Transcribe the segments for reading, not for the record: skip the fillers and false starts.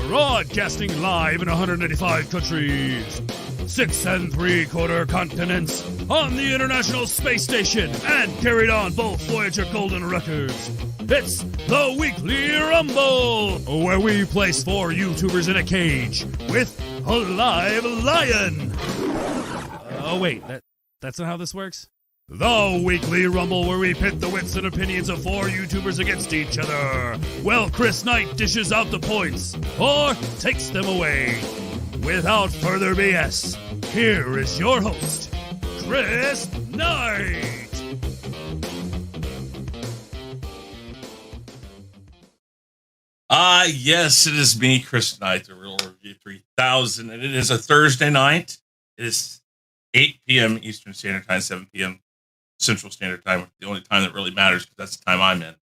Broadcasting live in 185 countries, 6 3/4 continents, on the International Space Station, and carried on both Voyager Golden records. It's the Weekly Rumble, where we place 4 YouTubers in a cage with a live lion. Oh wait, that's not how this works? The Weekly Rumble, where we pit the wits and opinions of 4 YouTubers against each other. Well, Chris Knight dishes out the points, or takes them away. Without further BS, here is your host, Chris Knight. Yes, it is me, Chris Knight, the Real Review 3000, and it is a Thursday night. It is 8 p.m. Eastern Standard Time, 7 p.m. Central Standard Time, the only time that really matters because that's the time I'm in.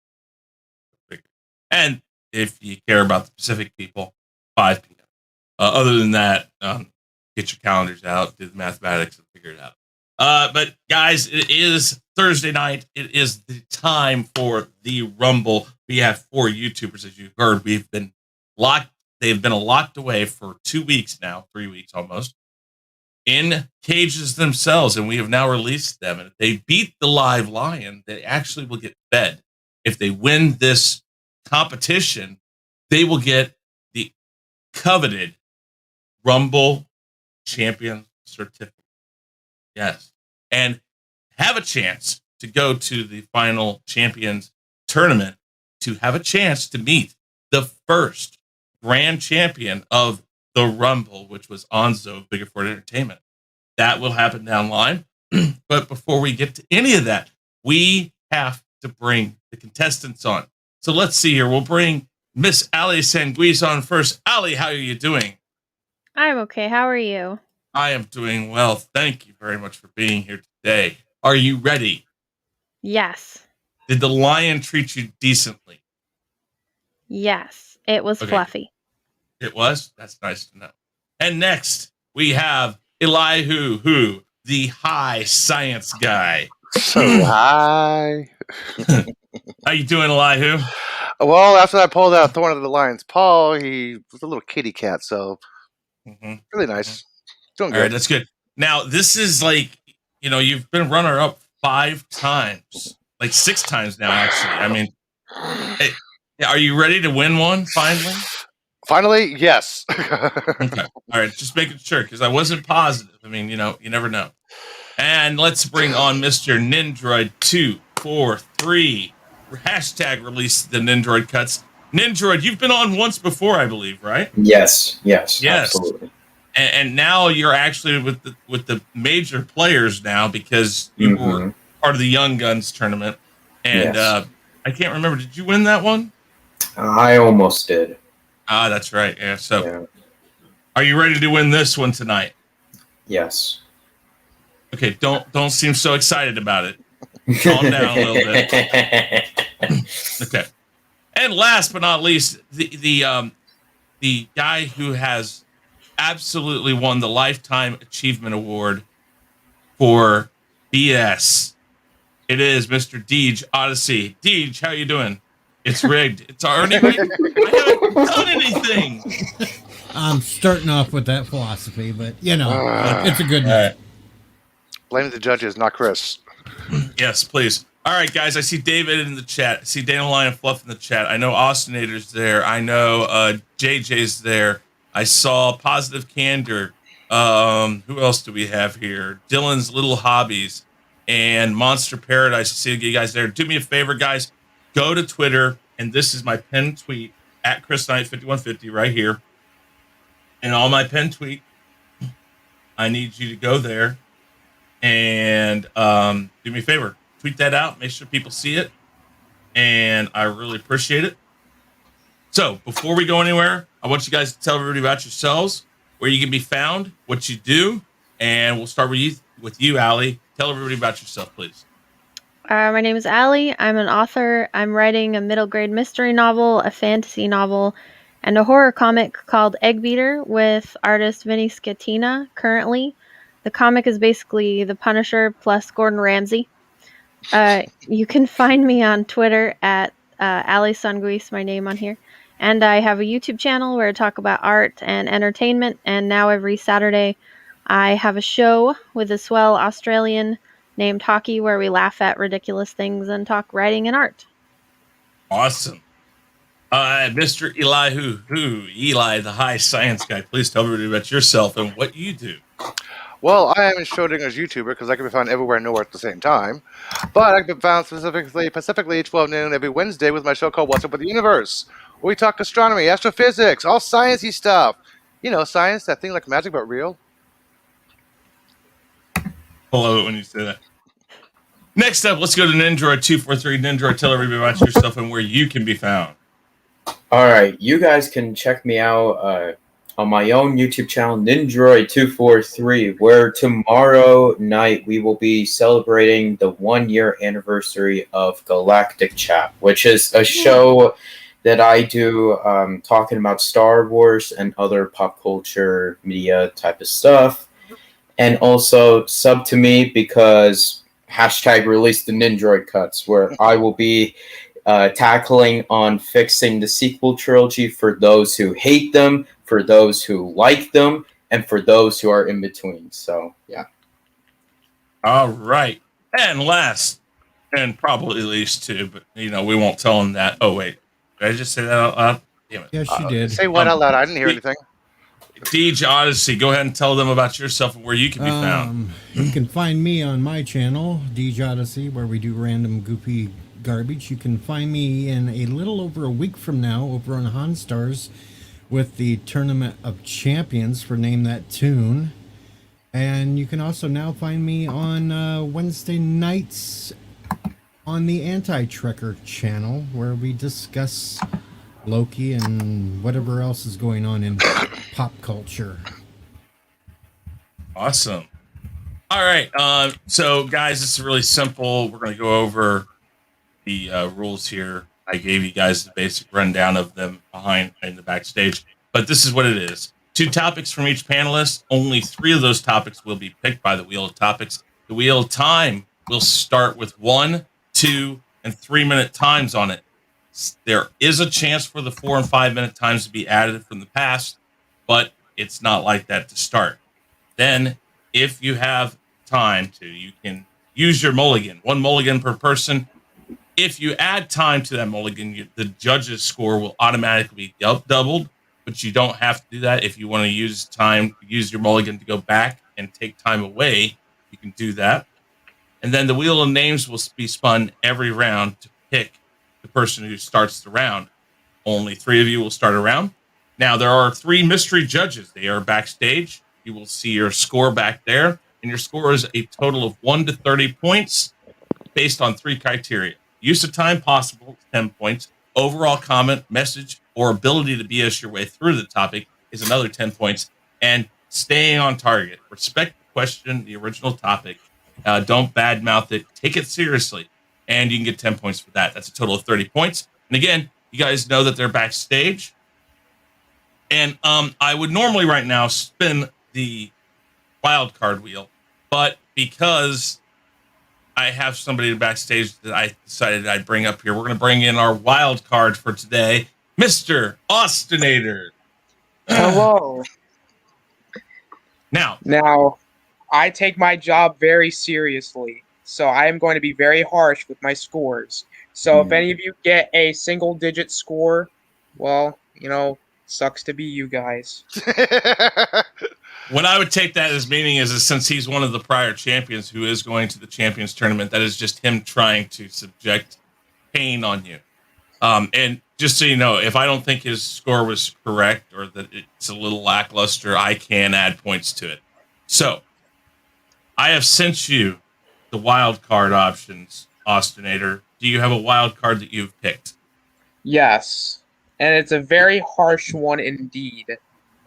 And if you care about the Pacific people, 5 p.m. Other than that, get your calendars out, do the mathematics, and figure it out. But guys, it is Thursday night. It is the time for the Rumble. We have 4 YouTubers, as you heard. We've been locked. They've been locked away for 2 weeks now, 3 weeks almost, in cages themselves, and we have now released them. And if they beat the live lion, they actually will get fed. If they win this competition, they will get the coveted Rumble Champion certificate. Yes. And have a chance to go to the final Champions tournament to have a chance to meet the first grand champion of the Rumble, which was Onzo of Bigger Ford Entertainment. That will happen down the line. But before we get to any of that, we have to bring the contestants on. So let's see here. We'll bring Miss Ali Sanguis on first. Ali, how are you doing? I'm okay. How are you? I am doing well. Thank you very much for being here today. Are you ready? Yes. Did the lion treat you decently? Yes. It was fluffy. It was? That's nice to know. And next, we have Elihu Who, the high science guy. So hi. How you doing, Elihu? Well, after I pulled out Thorn of the Lion's paw, he was a little kitty cat, so really nice. Doing good. All right, that's good. Now, this is like, you've been runner-up 5 times, like 6 times now, actually. I mean, hey, are you ready to win one, finally? Finally, yes. Okay. All right, just making sure, because I wasn't positive. I mean, you never know. And let's bring on Mr. Nindroid 243. Hashtag release the Nindroid cuts. Nindroid, you've been on once before, I believe, right? Yes, absolutely. And now you're actually with the major players now because you were part of the Young Guns tournament. And yes. I can't remember. Did you win that one? I almost did. Ah, that's right. Yeah. So, Are you ready to win this one tonight? Yes. Okay. Don't seem so excited about it. Calm down a little bit. Okay. And last but not least, the guy who has absolutely won the Lifetime Achievement Award for BS. It is Mr. Deej Odyssey. Deej, how you doing? It's rigged. It's already rigged. I haven't done anything. I'm starting off with that philosophy, but it's a good night. Blame the judges, not Chris. Yes, please. All right, guys. I see David in the chat. I see Dana Lion Fluff in the chat. I know Austinator's there. I know JJ's there. I saw Positive Candor. Who else do we have here? Dylan's Little Hobbies and Monster Paradise. I see you guys there. Do me a favor, guys. Go to Twitter, and this is my pinned tweet at ChrisKnight5150 right here. And on my pinned tweet, I need you to go there and do me a favor. Tweet that out. Make sure people see it. And I really appreciate it. So before we go anywhere, I want you guys to tell everybody about yourselves, where you can be found, what you do, and we'll start with you, Ali. Tell everybody about yourself, please. My name is Ali. I'm an author. I'm writing a middle grade mystery novel, a fantasy novel, and a horror comic called Egg Beater with artist Vinny Scatina currently. The comic is basically The Punisher plus Gordon Ramsay. You can find me on Twitter at Ali Sanguis, my name on here. And I have a YouTube channel where I talk about art and entertainment. And now every Saturday, I have a show with a swell Australian named Hockey where we laugh at ridiculous things and talk writing and art. Awesome. Mr. Elihu Who, Eli, the high science guy, please tell everybody about yourself and what you do. Well, I am a Schrodinger's YouTuber because I can be found everywhere and nowhere at the same time. But I can be found specifically 12 noon every Wednesday with my show called What's Up with the Universe, where we talk astronomy, astrophysics, all sciencey stuff. You know, science, that thing like magic but real. I love it when you say that. Next up, let's go to Nindroid 243. Nindroid, tell everybody about yourself and where you can be found. All right, you guys can check me out on my own YouTube channel, Nindroid243, where tomorrow night we will be celebrating the 1-year anniversary of Galactic Chat, which is a show that I do talking about Star Wars and other pop culture media type of stuff. And also sub to me because #release the Nindroid cuts, where I will be tackling on fixing the sequel trilogy for those who hate them, for those who like them, and for those who are in between. So, yeah. All right. And last, and probably least too, but, we won't tell them that. Oh, wait. Did I just say that out loud? Damn it. Yes, you did. Say what out loud? I didn't hear anything. Deej Odyssey, go ahead and tell them about yourself and where you can be found. You can find me on my channel, Deej Odyssey, where we do random goofy garbage. You can find me in a little over a week from now over on Hanstars with the Tournament of Champions for Name That Tune. And you can also now find me on Wednesday nights on the Anti-Trekker channel, where we discuss Loki and whatever else is going on in pop culture. Awesome. All right. So, guys, this is really simple. We're going to go over the rules here. I gave you guys the basic rundown of them behind in the backstage, but this is what it is. 2 topics from each panelist. Only 3 of those topics will be picked by the Wheel of Topics. The Wheel of Time will start with 1, 2, and 3-minute times on it. There is a chance for the 4 and 5-minute times to be added from the past, but it's not like that to start. Then, if you have time to, you can use your mulligan. 1 mulligan per person. If you add time to that mulligan, the judge's score will automatically be doubled, but you don't have to do that. If you want to use time, use your mulligan to go back and take time away, you can do that. And then the Wheel of Names will be spun every round to pick the person who starts the round. Only 3 of you will start a round. Now, there are 3 mystery judges. They are backstage. You will see your score back there, and your score is a total of 1 to 30 points based on 3 criteria. Use of time possible, 10 points. Overall comment, message, or ability to BS your way through the topic is another 10 points. And staying on target. Respect the question, the original topic. Don't badmouth it. Take it seriously. And you can get 10 points for that. That's a total of 30 points. And again, you guys know that they're backstage. And I would normally right now spin the wild card wheel, but because I have somebody backstage that I decided I'd bring up here, we're going to bring in our wild card for today, Mr. Austinator. Hello. Now, I take my job very seriously, so I am going to be very harsh with my scores. So if any of you get a single-digit score, well, sucks to be you guys. What I would take that as meaning is since he's one of the prior champions who is going to the champions tournament, that is just him trying to subject pain on you. And just so you know, if I don't think his score was correct or that it's a little lackluster, I can add points to it. So I have sent you the wild card options, Austinator. Do you have a wild card that you've picked? Yes. And it's a very harsh one indeed.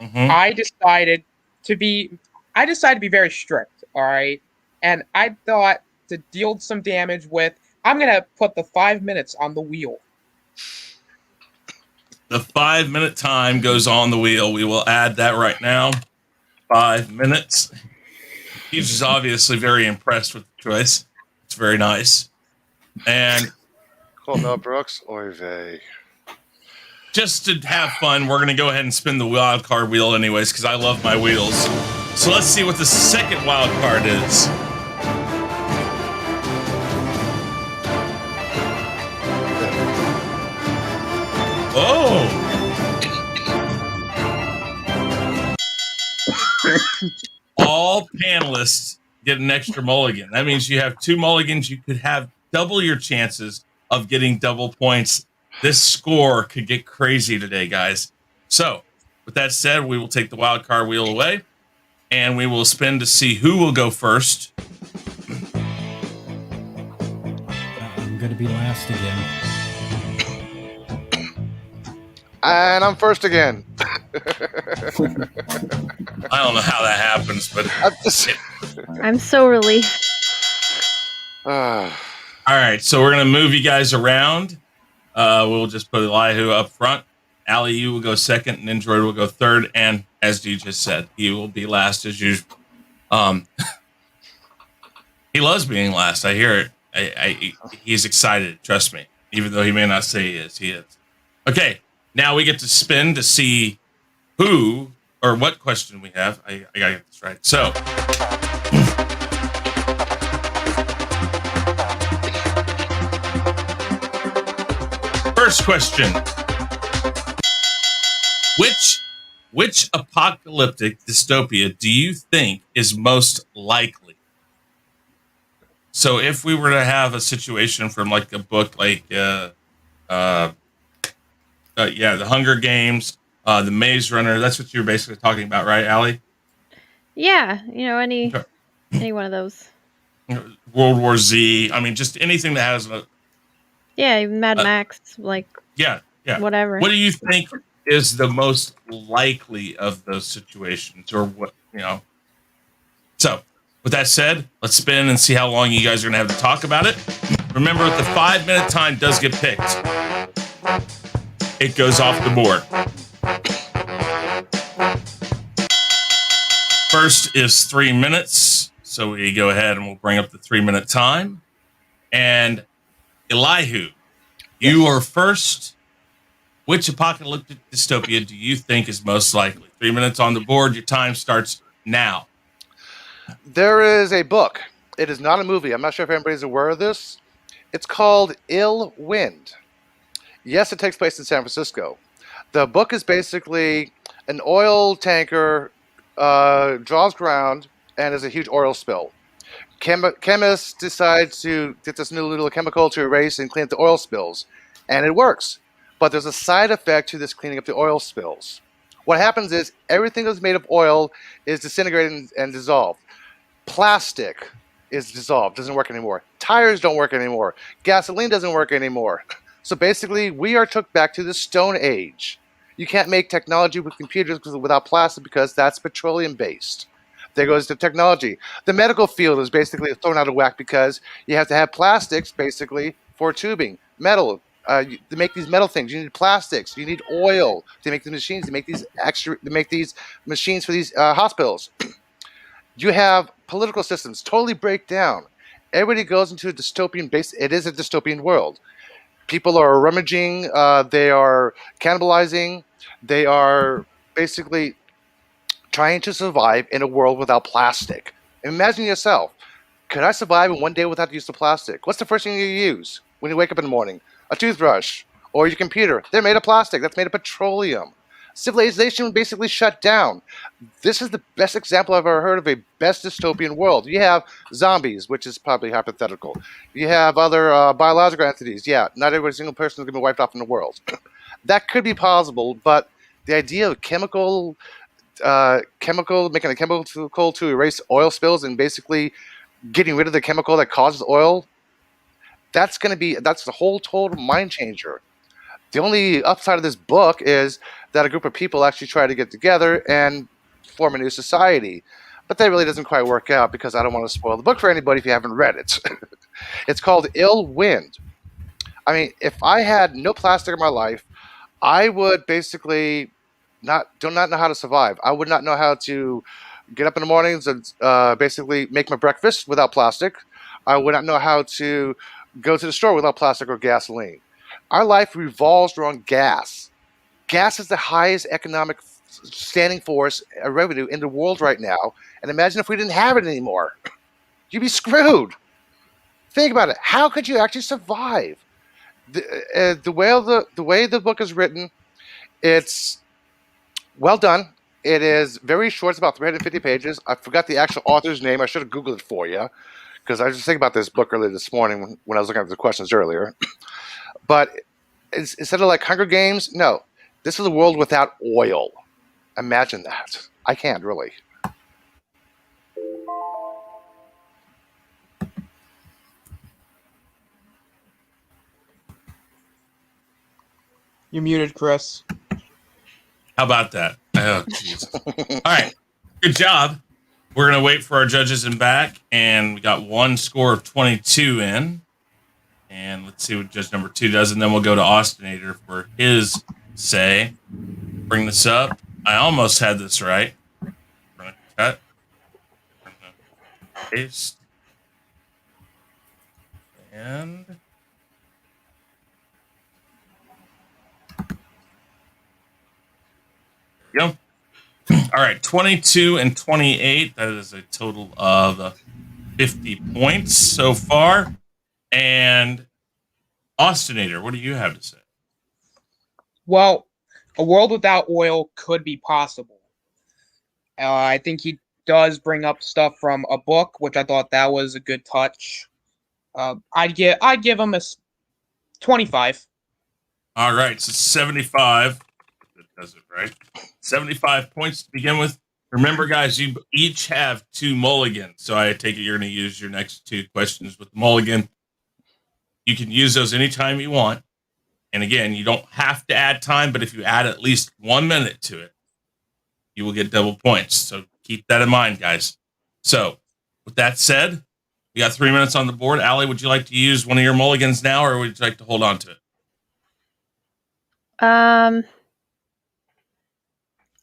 Mm-hmm. I decided to be very strict, all right? And I thought to deal some damage with, I'm going to put the 5 minutes on the wheel. The 5-minute time goes on the wheel. We will add that right now. 5 minutes. He's just obviously very impressed with the choice. It's very nice. And Cool, Mel Brooks. Oy vey. just to have fun, we're going to go ahead and spin the wild card wheel anyways, because I love my wheels. So let's see what the second wild card is. Oh! All panelists get an extra mulligan. That means you have 2 mulligans. You could have double your chances of getting double points. This score could get crazy today, guys. So, with that said, we will take the wild card wheel away, and we will spin to see who will go first. I'm going to be last again. And I'm first again. I don't know how that happens, but I'm so relieved. all right. So we're gonna move you guys around. We'll just put Elihu up front. Elihu will go second. Nindroid will go third, and as Deej just said, he will be last as usual. He loves being last. I hear it. He's excited. Trust me. Even though he may not say he is, he is. Okay. Now we get to spin to see who or what question we have. I gotta get this right. So, first question: Which apocalyptic dystopia do you think is most likely? So, if we were to have a situation from like a book like The Hunger Games, The Maze Runner. That's what you're basically talking about, right, Allie? Yeah, any one of those. World War Z. I mean, just anything that has a... Yeah, even Mad Max, Yeah. whatever. What do you think is the most likely of those situations, or what, So, with that said, let's spin and see how long you guys are going to have to talk about it. Remember, the 5-minute time does get picked. It goes off the board. First is 3 minutes. So we go ahead and we'll bring up the 3-minute time. And Elihu, you are first. Which apocalyptic dystopia do you think is most likely? 3 minutes on the board. Your time starts now. There is a book. It is not a movie. I'm not sure if anybody's aware of this. It's called Ill Wind. Yes, it takes place in San Francisco. The book is basically an oil tanker draws ground and there's a huge oil spill. Chemists decide to get this new little chemical to erase and clean up the oil spills, and it works. But there's a side effect to this cleaning up the oil spills. What happens is everything that's made of oil is disintegrated and dissolved. Plastic is dissolved, doesn't work anymore. Tires don't work anymore. Gasoline doesn't work anymore. So basically, we are took back to the Stone Age. You can't make technology with computers without plastic because that's petroleum-based. There goes the technology. The medical field is basically thrown out of whack because you have to have plastics, basically, for tubing. Metal. To make these metal things, you need plastics. You need oil to make the machines. To make these machines for these hospitals. You have political systems totally break down. Everybody goes into a dystopian base. It is a dystopian world. People are rummaging, they are cannibalizing, they are basically trying to survive in a world without plastic. Imagine yourself, could I survive in one day without the use of plastic? What's the first thing you use when you wake up in the morning? A toothbrush or your computer. They're made of plastic, that's made of petroleum. Civilization basically shut down. This is the best example I've ever heard of a best dystopian world. You have zombies, which is probably hypothetical. You have other biological entities. Yeah, not every single person is going to be wiped off in the world. That could be possible, but the idea of making a chemical to erase oil spills and basically getting rid of the chemical that causes oil, that's the whole total mind changer. The only upside of this book is that a group of people actually try to get together and form a new society. But that really doesn't quite work out because I don't want to spoil the book for anybody if you haven't read it. It's called Ill Wind. I mean, if I had no plastic in my life, I would basically not know how to survive. I would not know how to get up in the mornings and basically make my breakfast without plastic. I would not know how to go to the store without plastic or gasoline. Our life revolves around gas. Gas is the highest economic standing force revenue in the world right now. And imagine if we didn't have it anymore. You'd be screwed. Think about it. How could you actually survive? The way the book is written, it's well done. It is very short. It's about 350 pages. I forgot the actual author's name. I should have Googled it for you because I was just thinking about this book earlier this morning when I was looking at the questions earlier. But instead of like Hunger Games, no. This is a world without oil. Imagine that. I can't really. You're muted, Chris. How about that? Oh, Jesus. All right. Good job. We're going to wait for our judges in back, and we got one score of 22 in. And let's see what judge number 2 does, and then we'll go to Austinator for his say. Bring this up. I almost had this right. We're going to cut. We're going to paste. And... Go. All right, 22 and 28. That is a total of 50 points so far. And Austinator, what do you have to say? Well, a world without oil could be possible. I think he does bring up stuff from a book, which I thought that was a good touch. I'd give him a 25. All right, so 75. That does it, right? 75 points to begin with. Remember, guys, you each have 2 mulligans. So I take it you're going to use your next 2 questions with the mulligan. You can use those anytime you want. And again, you don't have to add time, but if you add at least 1 minute to it, you will get double points. So keep that in mind, guys. So with that said, we got 3 minutes on the board. Allie, would you like to use one of your mulligans now, or would you like to hold on to it?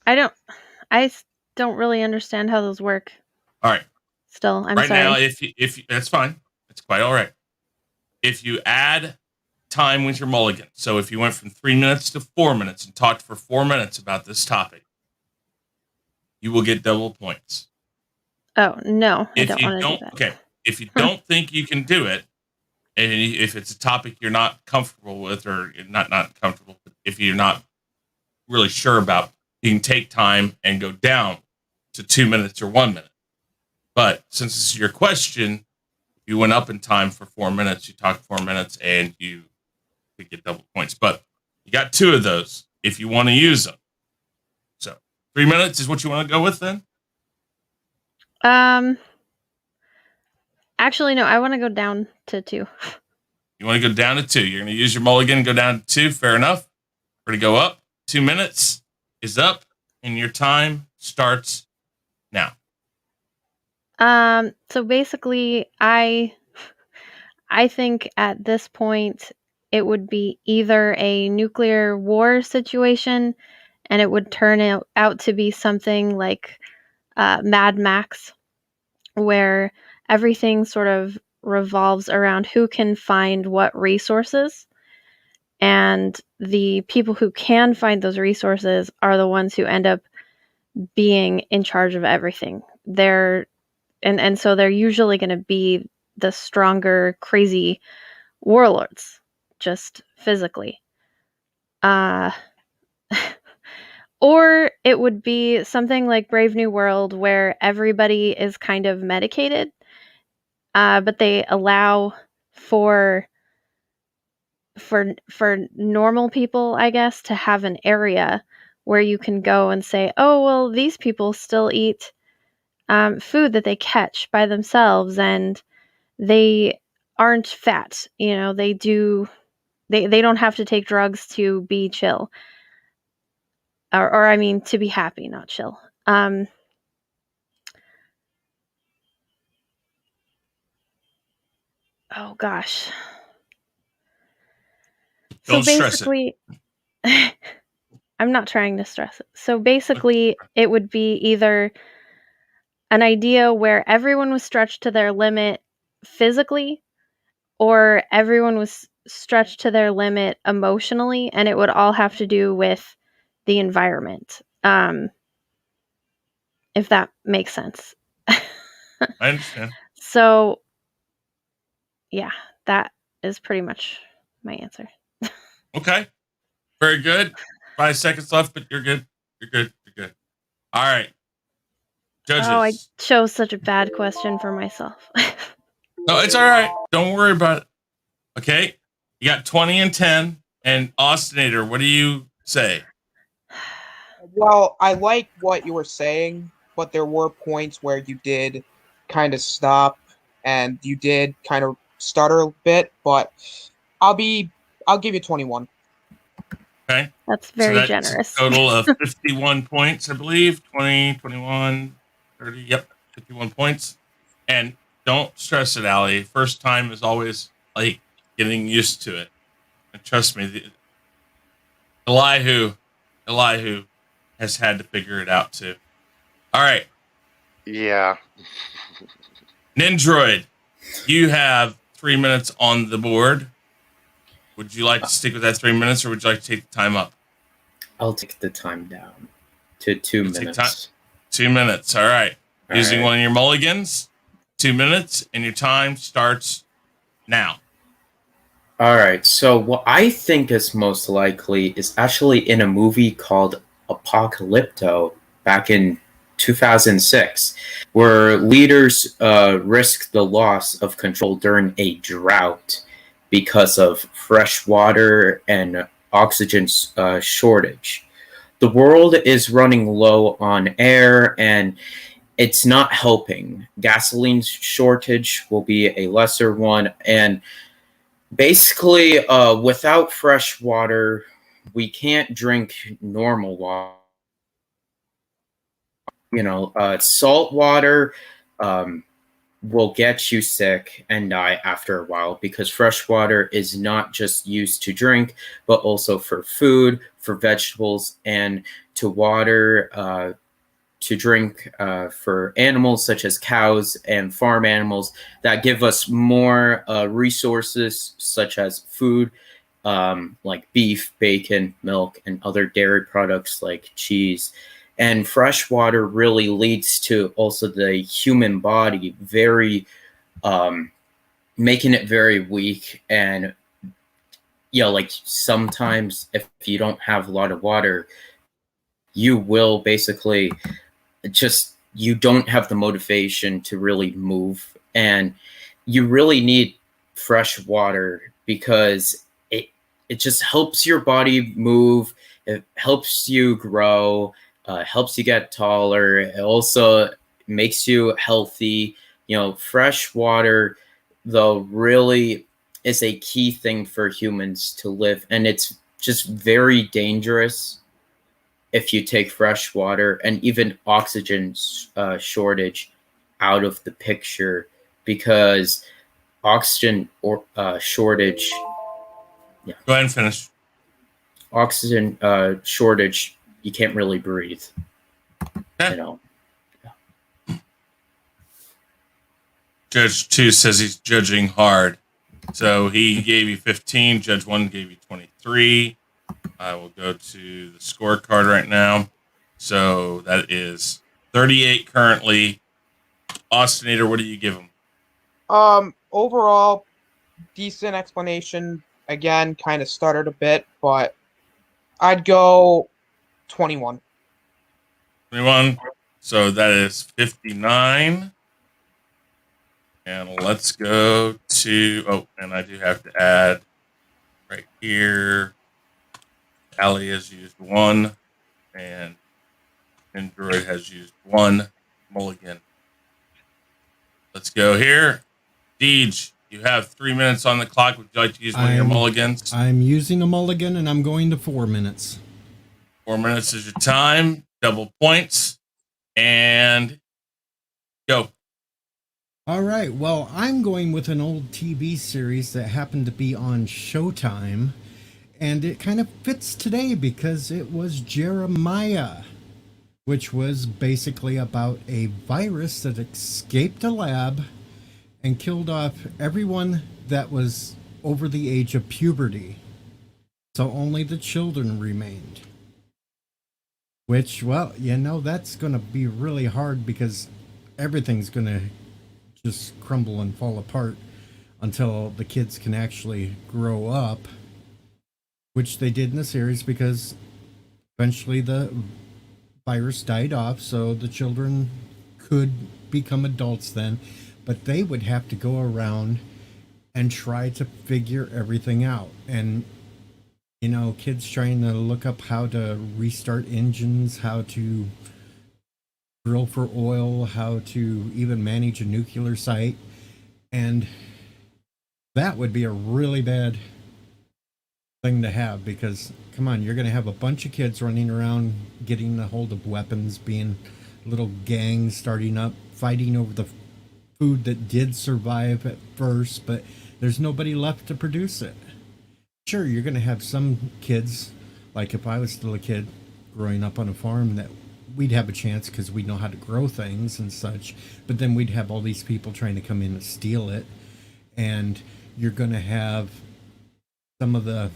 I don't really understand how those work. All right. Still, I'm right sorry. now, if that's fine, it's quite all right. If you add time with your mulligan, so if you went from 3 minutes to 4 minutes and talked for 4 minutes about this topic, you will get double points. Oh no, I don't want to do that. Okay, if you don't think you can do it, and if it's a topic you're not comfortable with, or not comfortable, but if you're not really sure about, you can take time and go down to 2 minutes or 1 minute. But since this is your question, if you went up in time for 4 minutes, you talked 4 minutes, and you could get double points. But you got 2 of those if you want to use them. So 3 minutes is what you want to go with then? Actually, no, I want to go down to 2. You want to go down to 2. You're going to use your mulligan and go down to 2. Fair enough. We're going to go up. 2 minutes is up, and your time starts now. So basically, I think at this point it would be either a nuclear war situation, and it would turn out to be something like Mad Max, where everything sort of revolves around who can find what resources, and the people who can find those resources are the ones who end up being in charge of everything. And so they're usually going to be the stronger, crazy warlords, just physically. Or it would be something like Brave New World, where everybody is kind of medicated, but they allow for normal people, I guess, to have an area where you can go and say, oh, well, these people still eat food that they catch by themselves, and they aren't fat. You know, they don't have to take drugs to be chill. Or I mean, to be happy, not chill. Oh gosh. Don't so stress basically, I'm not trying to stress it. So basically, it would be either an idea where everyone was stretched to their limit physically, or everyone was stretched to their limit emotionally, and it would all have to do with the environment. If that makes sense. I understand. So, yeah, that is pretty much my answer. Okay. Very good. 5 seconds left, but you're good. You're good. You're good. All right. Judges. Oh, I chose such a bad question for myself. No, it's all right. Don't worry about it. Okay. You got 20 and 10. And Austinator, what do you say? Well, I like what you were saying, but there were points where you did kind of stop and you did kind of stutter a bit, but I'll give you 21. Okay. That's very that's generous. A total of 51 points, I believe. 20, 21, 30. Yep. 51 points. And don't stress it, Allie. First time is always like getting used to it. And trust me, Elihu has had to figure it out too. All right. Yeah. Nindroid, you have 3 minutes on the board. Would you like to stick with that 3 minutes, or would you like to take the time up? I'll take the time down to 2 minutes. 2 minutes. All right. All Using right. one of your mulligans, 2 minutes, and your time starts now. All right. So what I think is most likely is actually in a movie called Apocalypto back in 2006, where leaders risk the loss of control during a drought because of fresh water and oxygen shortage. The world is running low on air and it's not helping. Gasoline shortage will be a lesser one. And basically, without fresh water, we can't drink normal water. Salt water will get you sick and die after a while because fresh water is not just used to drink, but also for food, for vegetables, and to water, to drink for animals such as cows and farm animals that give us more resources such as food, like beef, bacon, milk, and other dairy products like cheese. And fresh water really leads to also the human body making it very weak. And, like sometimes if you don't have a lot of water, you will basically you don't have the motivation to really move. And you really need fresh water because it just helps your body move. It helps you grow. Helps you get taller. It also makes you healthy. Fresh water, though, really is a key thing for humans to live. And it's just very dangerous if you take fresh water and even oxygen shortage out of the picture, because oxygen shortage. Yeah. Go ahead and finish. Oxygen shortage. You can't really breathe. Okay. Judge 2 says he's judging hard. So he gave you 15. Judge 1 gave you 23. I will go to the scorecard right now. So that is 38 currently. Austinator, what do you give him? Overall, decent explanation. Again, kind of stuttered a bit, but I'd go 21. 21. So that is 59. And let's go to, and I do have to add right here. Allie has used 1, and Nindroid has used 1 mulligan. Let's go here. Deej, you have 3 minutes on the clock. Would you like to use one of your mulligans? I'm using a mulligan, and I'm going to 4 minutes. 4 minutes is your time. Double points. And go. All right. Well, I'm going with an old TV series that happened to be on Showtime. And it kind of fits today because it was Jeremiah, which was basically about a virus that escaped a lab and killed off everyone that was over the age of puberty. So only the children remained. Which, well, that's going to be really hard because everything's going to just crumble and fall apart until the kids can actually grow up, which they did in the series because eventually the virus died off, so the children could become adults then, but they would have to go around and try to figure everything out. And kids trying to look up how to restart engines, how to drill for oil, how to even manage a nuclear site. And that would be a really bad thing to have because, come on, you're going to have a bunch of kids running around getting a hold of weapons, being little gangs starting up, fighting over the food that did survive at first, but there's nobody left to produce it. Sure, you're going to have some kids, like if I was still a kid growing up on a farm, that we'd have a chance because we know how to grow things and such, but then we'd have all these people trying to come in and steal it, and you're going to have some of the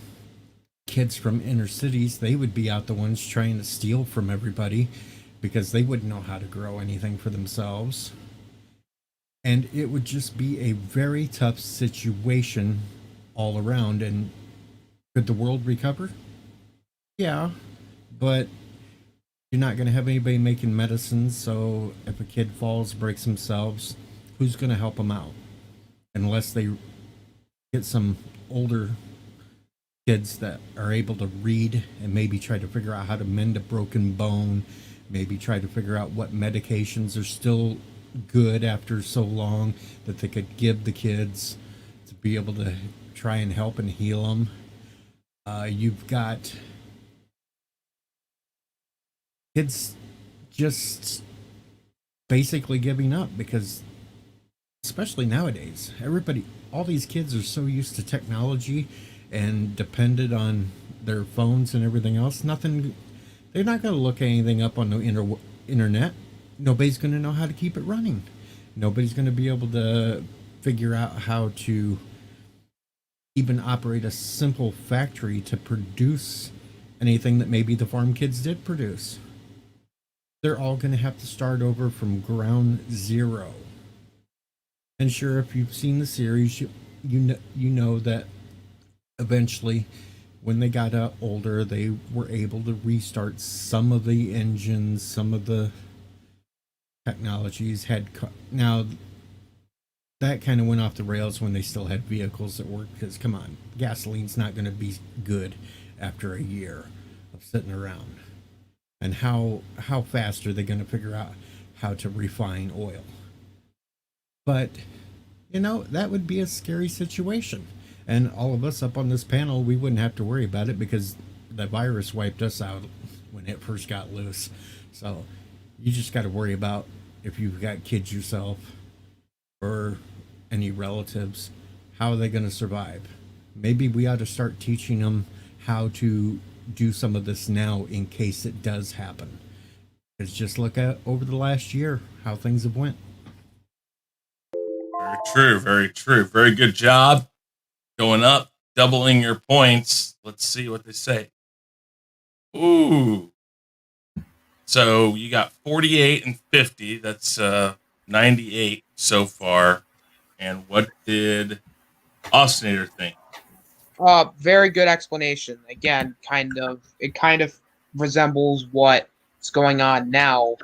kids from inner cities, they would be out the ones trying to steal from everybody because they wouldn't know how to grow anything for themselves. And it would just be a very tough situation all around. And could the world recover? Yeah, but you're not going to have anybody making medicines, so if a kid falls, breaks themselves, who's going to help them out? Unless they get some older kids that are able to read and maybe try to figure out how to mend a broken bone, maybe try to figure out what medications are still good after so long that they could give the kids to be able to try and help and heal them. You've got kids just basically giving up because, especially nowadays, all these kids are so used to technology and dependent on their phones and everything else. They're not going to look anything up on the internet. Nobody's going to know how to keep it running. Nobody's going to be able to figure out how to even operate a simple factory to produce anything that maybe the farm kids did produce. They're all going to have to start over from ground zero. And sure, if you've seen the series, you know that eventually, when they got older, they were able to restart some of the engines, some of the technologies now that kind of went off the rails when they still had vehicles that worked, because come on, gasoline's not going to be good after a year of sitting around. And how fast are they going to figure out how to refine oil? But that would be a scary situation, and all of us up on this panel, we wouldn't have to worry about it because the virus wiped us out when it first got loose. So you just got to worry about if you've got kids yourself or any relatives, how are they going to survive? Maybe we ought to start teaching them how to do some of this now in case it does happen. Because just look at over the last year how things have went. Very true, very true. Very good job. Going up, doubling your points. Let's see what they say. Ooh. So you got 48 and 50. That's 98 so far. And what did Ostinator think? Very good explanation. Again, it kind of resembles what's going on now,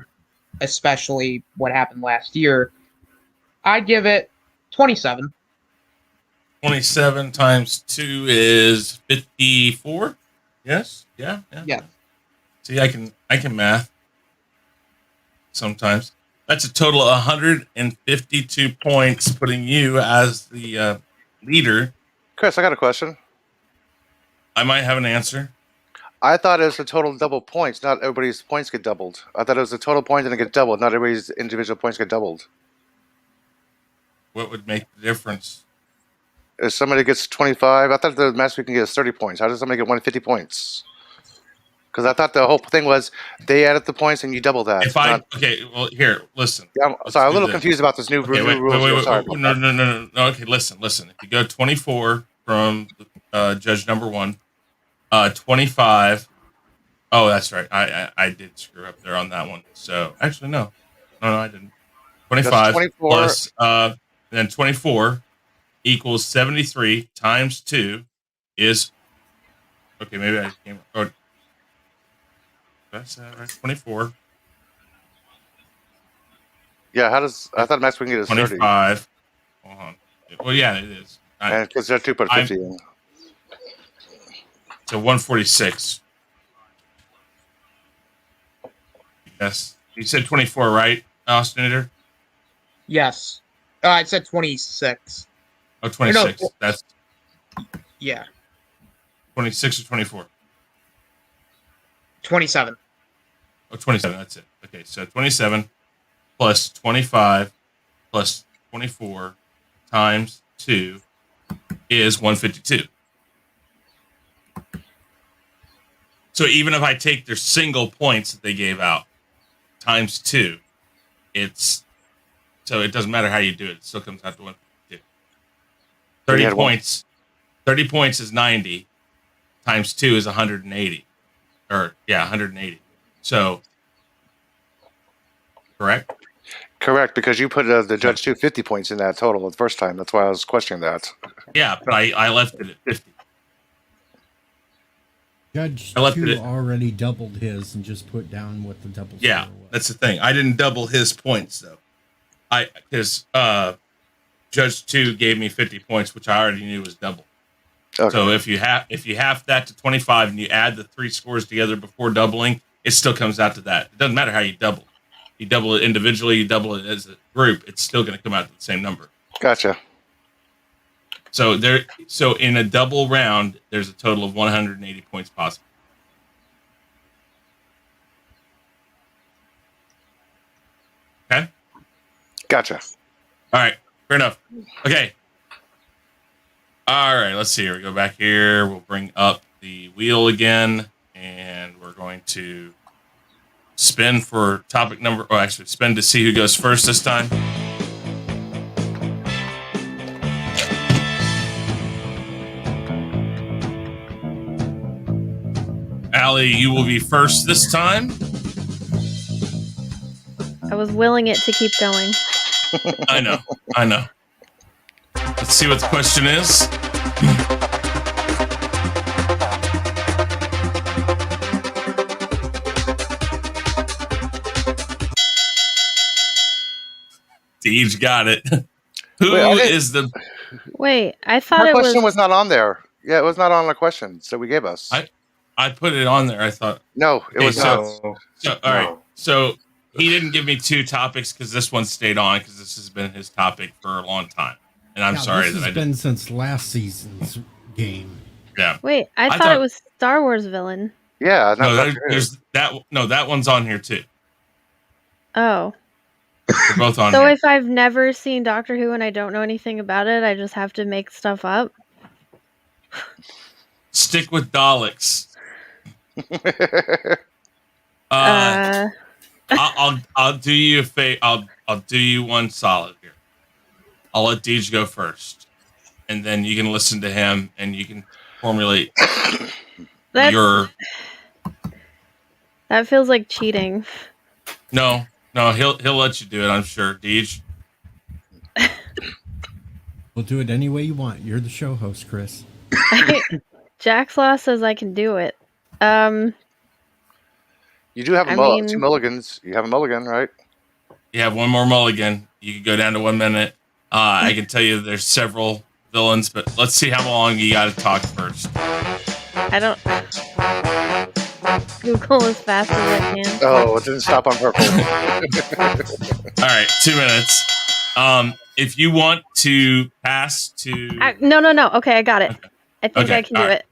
especially what happened last year. I'd give it 27. 27 times 2 is 54. Yes. Yeah. See, I can math sometimes. That's a total of 152 points, putting you as the leader. Chris, I got a question. I might have an answer. I thought it was the total double points. Not everybody's points get doubled. I thought it was the total points and it get doubled. Not everybody's individual points get doubled. What would make the difference? If somebody gets 25, I thought the max we can get is 30 points. How does somebody get 150 points? Because I thought the whole thing was they added the points and you double that. Okay, well, here, listen. Yeah, I'm a little confused about this new rules. No. Okay, listen. If you go 24 from judge number 1, 25 Oh, that's right. I did screw up there on that one. So actually, no, I didn't. 25 24. plus then 24 equals 73 times 2 is okay. Maybe I came. Oh, that's right. 24. Yeah, how does I thought max we can get is 30. 25. Hold on. Well, yeah, it is. And because there 2 put 50 in. So 146. Yes. You said 24, right, Austin? Yes. I said 26. Oh, 26. No. That's Yeah. 26 or 24? 27. Oh, 27. That's it. Okay, so 27 plus 25 plus 24 times 2 is 152. So even if I take their single points that they gave out times 2, so it doesn't matter how you do it. It still comes out to 152. 30 points. 30 points is 90 times 2 is 180. Or 180. So correct? Correct, because you put the judge 50 points in that total the first time. That's why I was questioning that. Yeah, but I left it at 50. Judge I left 2 it already doubled his and just put down what the double Yeah, score was. that's the thing. I didn't double his points though. Because Judge 2 gave me 50 points, which I already knew was double. Okay. So if you half that to 25 and you add the 3 scores together before doubling, it still comes out to that. It doesn't matter how you double. You double it individually, you double it as a group, it's still going to come out to the same number. Gotcha. So in a double round, there's a total of 180 points possible. Okay? Gotcha. All right. Fair enough. Okay. All right. Let's see here. We go back here. We'll bring up the wheel again, and we're going to spin for topic number. Oh, actually, spin to see who goes first this time. Allie, you will be first this time. I was willing it to keep going. I know. Let's see what the question is. Deej got it. Who is the... Wait, I thought My it question was was not on there. Yeah, it was not on the question that we gave us. I put it on there. I thought... No, it was not. So, all right. So he didn't give me 2 topics because this one stayed on because this has been his topic for a long time. And I'm sorry this that has been since last season's game. Yeah. Wait, I thought it was Star Wars villain. Yeah, there's that. No, that one's on here too. Oh. They're both on So here. if I've never seen Doctor Who and I don't know anything about it, I just have to make stuff up? Stick with Daleks. I'll do you a favor. I'll do you one solid here. I'll let Deej go first, and then you can listen to him, and you can formulate your. That feels like cheating. No, he'll let you do it. I'm sure, Deej. We'll do it any way you want. You're the show host, Chris. Jack's Law says I can do it. You do have 2 mulligans. You have a mulligan, right? You have one more mulligan. You can go down to 1 minute. I can tell you there's several villains, but let's see how long you got to talk first. I don't... Google as fast as I can. Oh, it didn't stop on purpose. All right, 2 minutes. If you want to pass to... No. Okay, I got it. Okay. I think I can do it.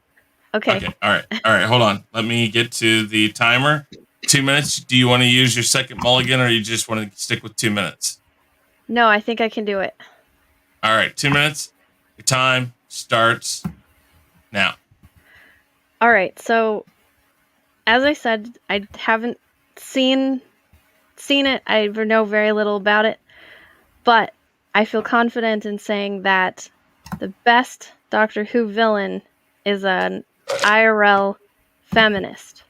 Okay. All right. Hold on. Let me get to the timer. 2 minutes. Do you want to use your second mulligan, or you just want to stick with 2 minutes? No, I think I can do it. All right, 2 minutes. Your time starts now. All right. So, as I said, I haven't seen it. I know very little about it, but I feel confident in saying that the best Doctor Who villain is an IRL feminist.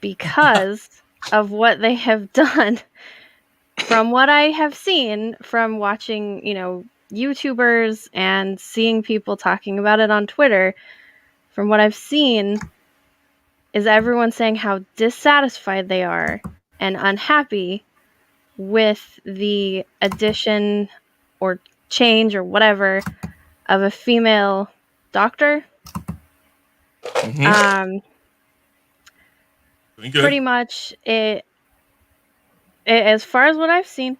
because of what they have done. From what I have seen from watching, YouTubers and seeing people talking about it on Twitter, from what I've seen is everyone saying how dissatisfied they are and unhappy with the addition or change or whatever of a female doctor. Mhm. Doing good. Pretty much it, as far as what I've seen,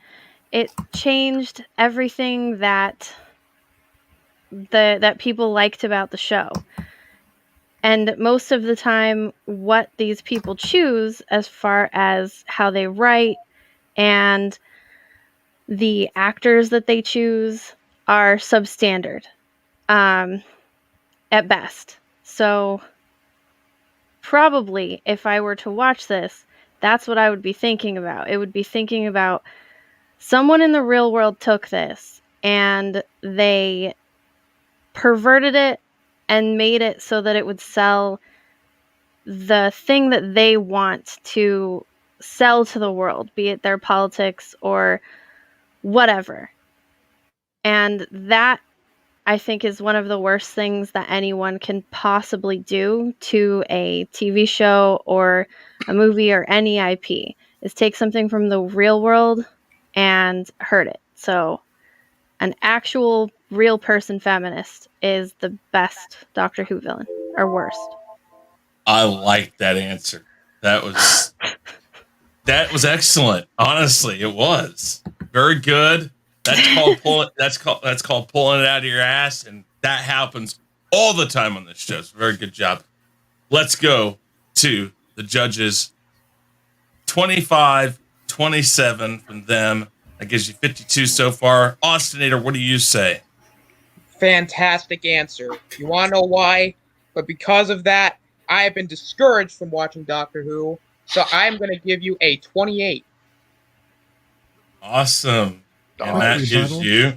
it changed everything that people liked about the show. And most of the time, what these people choose as far as how they write and the actors that they choose are substandard at best. So probably if I were to watch this, that's what I would be thinking about. It would be thinking about someone in the real world took this and they perverted it and made it so that it would sell the thing that they want to sell to the world, be it their politics or whatever. And that, I think, is one of the worst things that anyone can possibly do to a TV show or a movie or any IP, is take something from the real world and hurt it. So an actual real person feminist is the best Doctor Who villain, or worst. I like that answer. That was excellent. Honestly, it was very good. That's called pulling. That's called pulling it out of your ass, and that happens all the time on this show. So very good job. Let's go to the judges. 25-27 from them. That gives you 52 so far. Austinator, what do you say? Fantastic answer. You want to know why? But because of that, I have been discouraged from watching Doctor Who, so I'm going to give you a 28. Awesome. And Quick that gives rebuttal. you.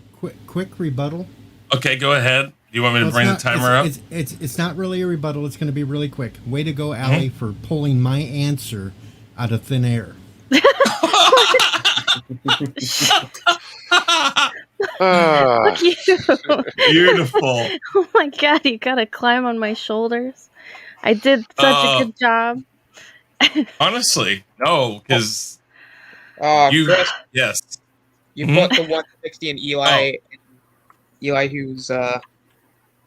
Quick rebuttal. Okay, go ahead. Do you want me to Well, bring the timer up? It's not really a rebuttal. It's going to be really quick. Way to go, Allie, for pulling my answer out of thin air. Fuck you. Beautiful. Oh my god, you gotta climb on my shoulders. I did such a good job. Honestly, no, because Chris, yes. you Mhm. put the 160 in Eli Who's Yeah.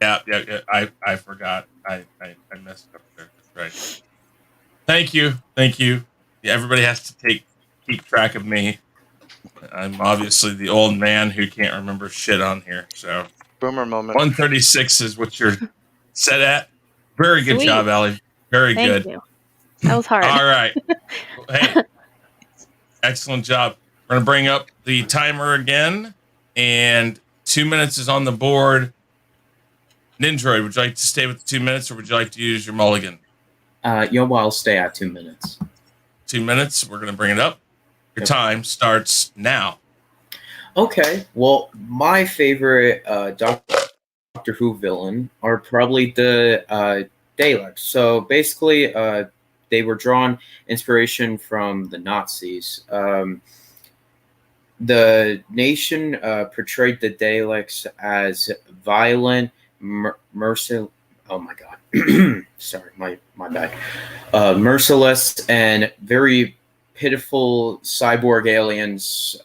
I forgot. I messed up there. That's right. Thank you. Yeah, everybody has to keep track of me. I'm obviously the old man who can't remember shit on here. So Boomer moment. 136 is what you're set at. Very good Sweet. job, Allie. Very Thank good. you. That was hard. All right. Hey, excellent job. We're going to bring up the timer again, and 2 minutes is on the board. Nindroid, would you like to stay with the 2 minutes, or would you like to use your mulligan? I'll stay at 2 minutes. 2 minutes. We're going to bring it up. Your time starts now. Okay. Well, my favorite Doctor Who villain are probably the Daleks. So basically, they were drawn inspiration from the Nazis. The nation portrayed the Daleks as violent, merciless. Oh my god. Sorry, my bad. Merciless and very pitiful cyborg aliens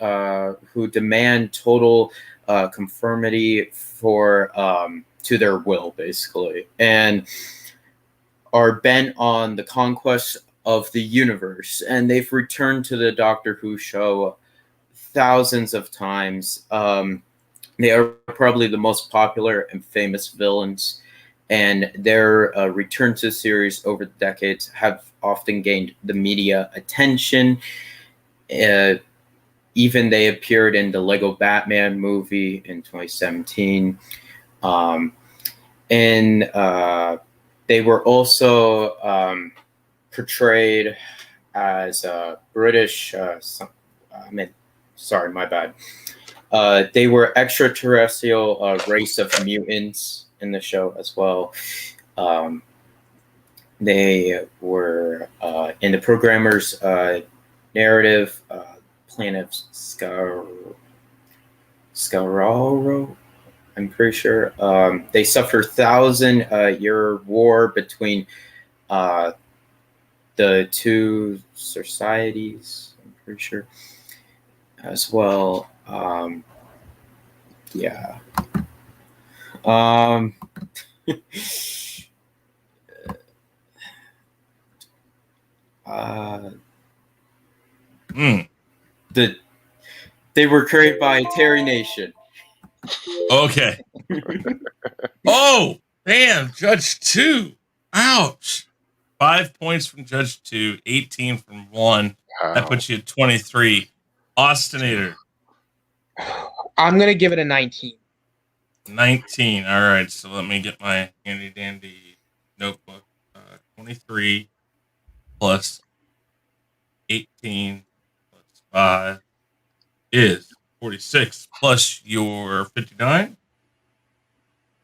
who demand total conformity to their will, basically, and are bent on the conquest of the universe. And they've returned to the Doctor Who show thousands of times. They are probably the most popular and famous villains, and their return to the series over the decades have often gained the media attention. Even they appeared in the Lego Batman movie in 2017. And they were also portrayed as British. Sorry, my bad. They were extraterrestrial race of mutants in the show as well. They were in the programmer's narrative, planet Scararo. I'm pretty sure they suffer 1,000-year war between the two societies. I'm pretty sure as well. Yeah. They were created by Terry Nation. Okay. Oh, damn. Judge 2. Ouch. 5 points from Judge 2, 18 from 1. That puts you at 23. Austinator. I'm going to give it a 19. 19. All right. So let me get my handy dandy notebook. 23 plus 18 plus 5 is 46 plus your 59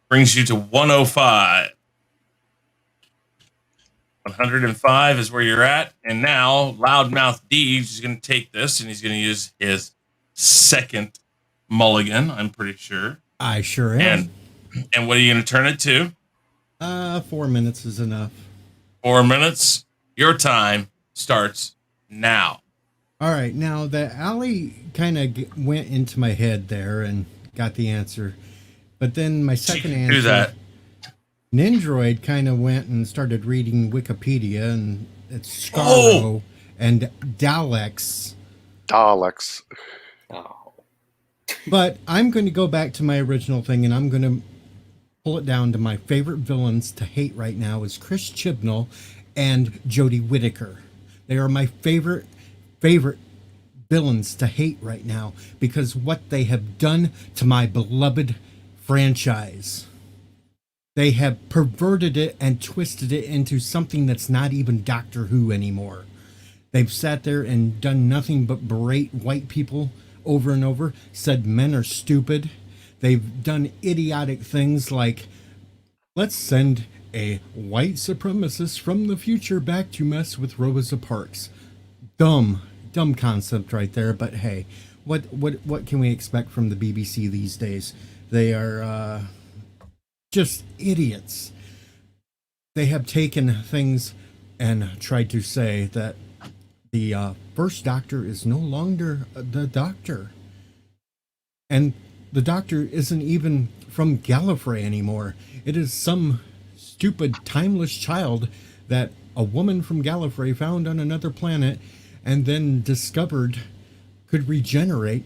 brings you to 105. 105 is where you're at. And now Loudmouth Deej is going to take this and he's going to use his second mulligan, I'm pretty sure. I sure am. And what are you going to turn it to? 4 minutes is enough. 4 minutes. Your time starts now. All right. Now, the alley kind of went into my head there and got the answer. But then my second answer... Do that. Nindroid kind of went and started reading Wikipedia, and it's Scaro and Daleks. Oh. But I'm going to go back to my original thing, and I'm going to pull it down to my favorite villains to hate right now is Chris Chibnall and Jodie Whittaker. They are my favorite villains to hate right now because what they have done to my beloved franchise. They have perverted it and twisted it into something that's not even Doctor Who anymore. They've sat there and done nothing but berate white people over and over, said men are stupid. They've done idiotic things like, let's send a white supremacist from the future back to mess with Rosa Parks. Dumb concept right there, but hey, what can we expect from the BBC these days? They are just idiots. They have taken things and tried to say that the first Doctor is no longer the Doctor. And the Doctor isn't even from Gallifrey anymore. It is some stupid, timeless child that a woman from Gallifrey found on another planet and then discovered could regenerate.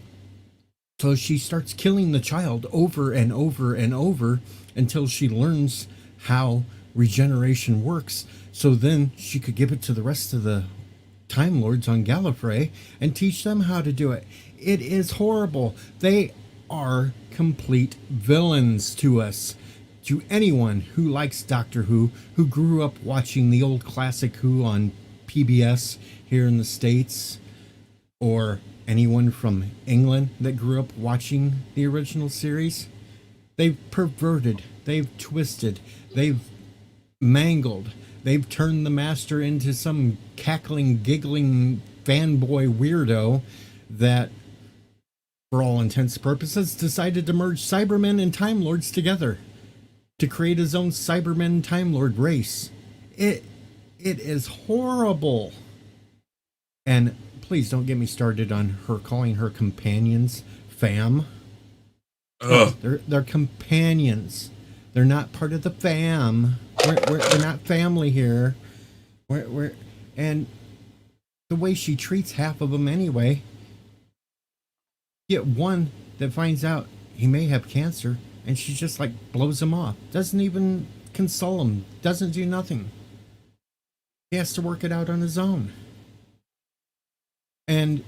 So she starts killing the child over and over and over until she learns how regeneration works. So then she could give it to the rest of the Time Lords on Gallifrey and teach them how to do it. It is horrible. They are complete villains to us. To anyone who likes Doctor Who, who grew up watching the old classic Who on PBS here in the States, or anyone from England that grew up watching the original series, they've perverted, they've twisted, they've mangled, they've turned the Master into some cackling, giggling fanboy weirdo that, for all intents and purposes, decided to merge Cybermen and Time Lords together to create his own Cybermen Time Lord race. It is horrible. And please don't get me started on her calling her companions fam. They're companions. They're not part of the fam. We're not family here. And the way she treats half of them anyway. Get one that finds out he may have cancer, and she just like blows him off. Doesn't even console him. Doesn't do nothing. He has to work it out on his own. And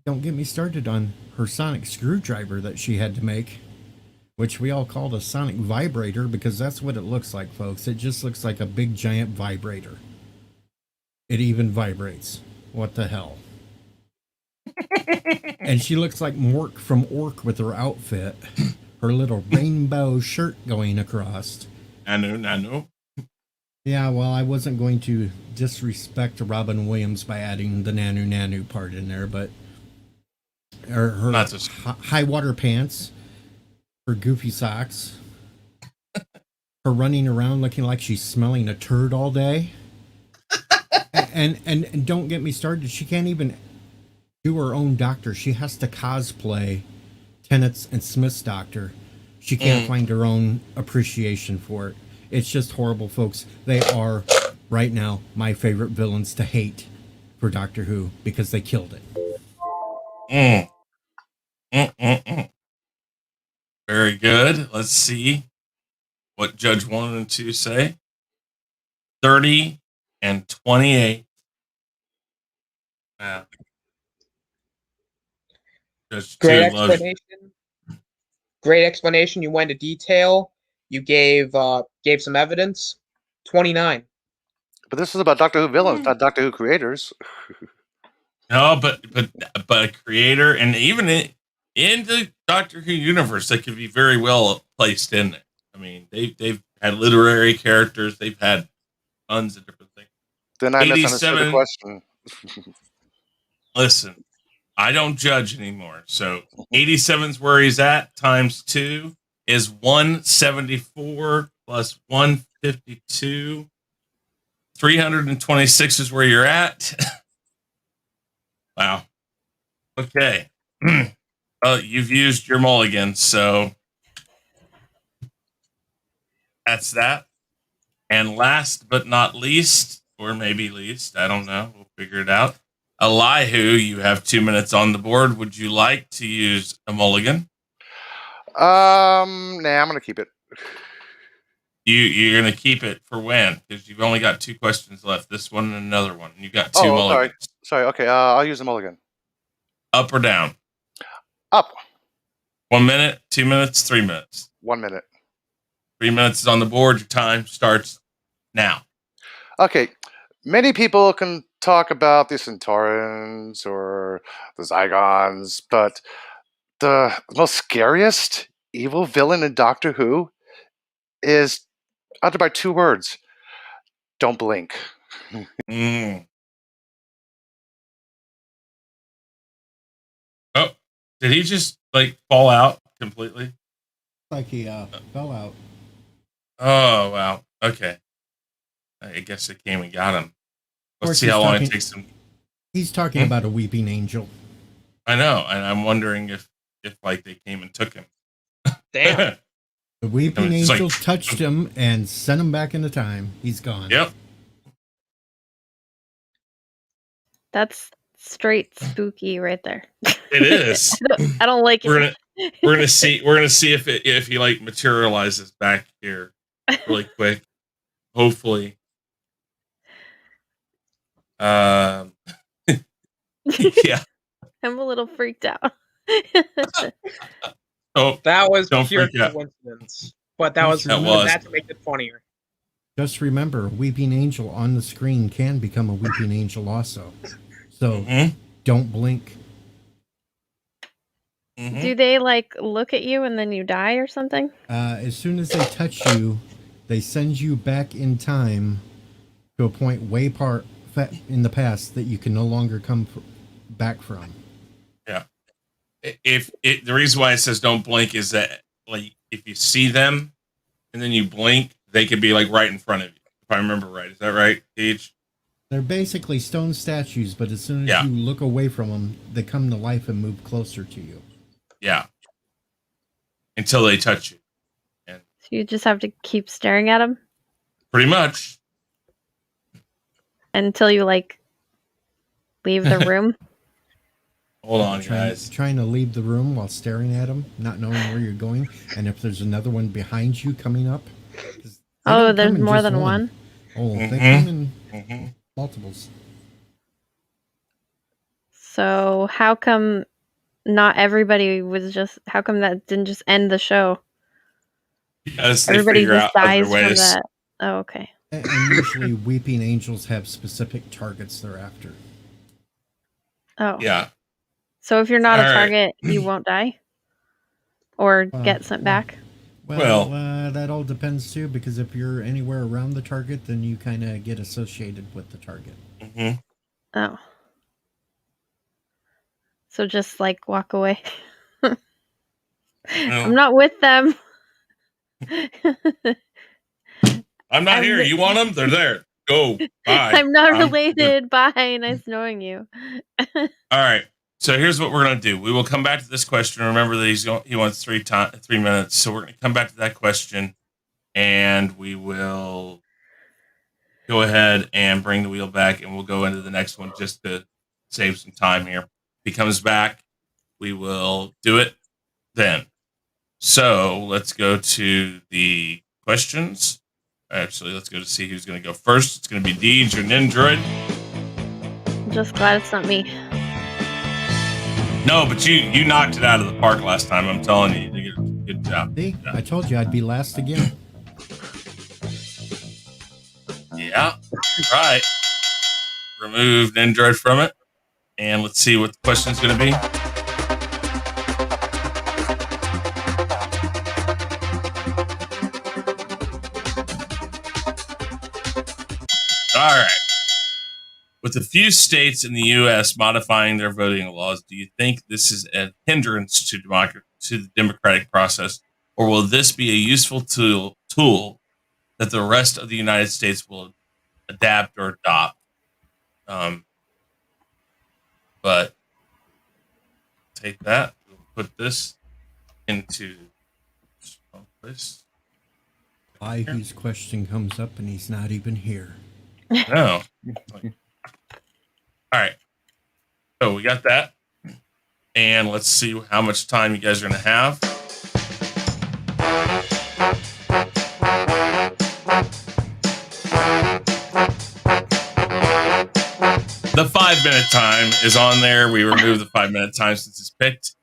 don't get me started on her sonic screwdriver that she had to make, which we all called a sonic vibrator because that's what it looks like, folks. It just looks like a big giant vibrator. It even vibrates. What the hell? And she looks like Mork from Ork with her outfit. Her little rainbow shirt going across. I know. Yeah, well, I wasn't going to disrespect Robin Williams by adding the Nanu Nanu part in there, but her Not just high water pants, her goofy socks, her running around looking like she's smelling a turd all day. And don't get me started, she can't even do her own doctor. She has to cosplay Tennett's and Smith's doctor. She can't find her own appreciation for it. It's just horrible, folks. They are, right now, my favorite villains to hate for Doctor Who because they killed it. Very good. Let's see what Judge 1 and 2 say. 30 and 28. Wow. Judge Great 2 loves explanation. Great explanation. You went into detail. You gave some evidence. 29. But this is about Doctor Who villains, not Doctor Who creators. No, but a creator, and even in the Doctor Who universe, they could be very well placed in there. I mean, they've had literary characters, they've had tons of different things. Then I misunderstood the question. Listen, I don't judge anymore. So 87's where he's at, times 2 is 174 plus 152. 326 is where you're at. Wow. Okay. You've used your mulligan, so that's that. And last but not least, or maybe least, I don't know. We'll figure it out. Elihu, you have 2 minutes on the board. Would you like to use a mulligan? Nah, I'm gonna keep it. You're gonna keep it for when? Because you've only got 2 questions left. This one and another one. You got 2 mulligans. Sorry. Okay, I'll use the mulligan. Up or down? Up. 1 minute, 2 minutes, 3 minutes. 1 minute. 3 minutes is on the board. Your time starts now. Okay. Many people can talk about the Centaurans or the Zygons, but the most scariest evil villain in Doctor Who is uttered by 2 words. Don't blink. Oh, did he just fall out completely? Like he fell out. Oh, wow. Okay. I guess it came and got him. Let's see how long it takes him. He's talking about a weeping angel. I know, and I'm wondering if they came and took him. Damn. The weeping angel touched him and sent him back into time. He's gone. Yep. That's straight spooky right there. It is. I don't like it. We're gonna see if he materializes back here really quick. Hopefully. Yeah. I'm a little freaked out. Oh, that was don't pure freak out. coincidence. But that was to make it funnier. Just remember, weeping angel on the screen can become a weeping angel also. So don't blink. Do they look at you and then you die or something? As soon as they touch you, they send you back in time to a point way in the past that you can no longer come back from. Yeah. The reason why it says don't blink is that if you see them and then you blink, they could be right in front of you. If I remember right, is that right, Deej? They're basically stone statues, but as soon as you look away from them, they come to life and move closer to you. Yeah. Until they touch you. So you just have to keep staring at them? Pretty much. Until you leave the room? Hold on, guys. Trying to leave the room while staring at them, not knowing where you're going, and if there's another one behind you coming up. Oh, there's more than one? Oh, they come in multiples. So how come not everybody was how come that didn't just end the show? Because everybody just dies from that. Oh, okay. And usually weeping angels have specific targets they're after. Oh. Yeah. So if you're not a target, you won't die? Or get sent back? Well, that all depends too, because if you're anywhere around the target, then you kind of get associated with the target. Mm-hmm. Oh. So just like walk away. I'm not with them. I'm not here. You want them? They're there. Go. Bye. I'm not Good. related. Bye. Nice knowing you. All right. So here's what we're gonna do. We will come back to this question. Remember that he wants 3 minutes. So we're gonna come back to that question, and we will go ahead and bring the wheel back, and we'll go into the next one just to save some time here. If he comes back, we will do it then. So let's go to the questions. Actually, let's go to see who's going to go first. It's going to be Deej or Nindroid. I'm just glad it's not me. No, but you knocked it out of the park last time. I'm telling you, you did a good job. See, I told you I'd be last again. Yeah, right. Remove Nindroid from it, and let's see what the question's going to be. All right. With a few states in the U.S. modifying their voting laws, do you think this is a hindrance to the democratic process, or will this be a useful tool that the rest of the United States will adapt or adopt? But take that. We'll put this into this. Why whose question comes up and he's not even here? No. All right. So we got that. And let's see how much time you guys are going to have. The 5-minute time is on there. We removed the 5-minute time since it's picked.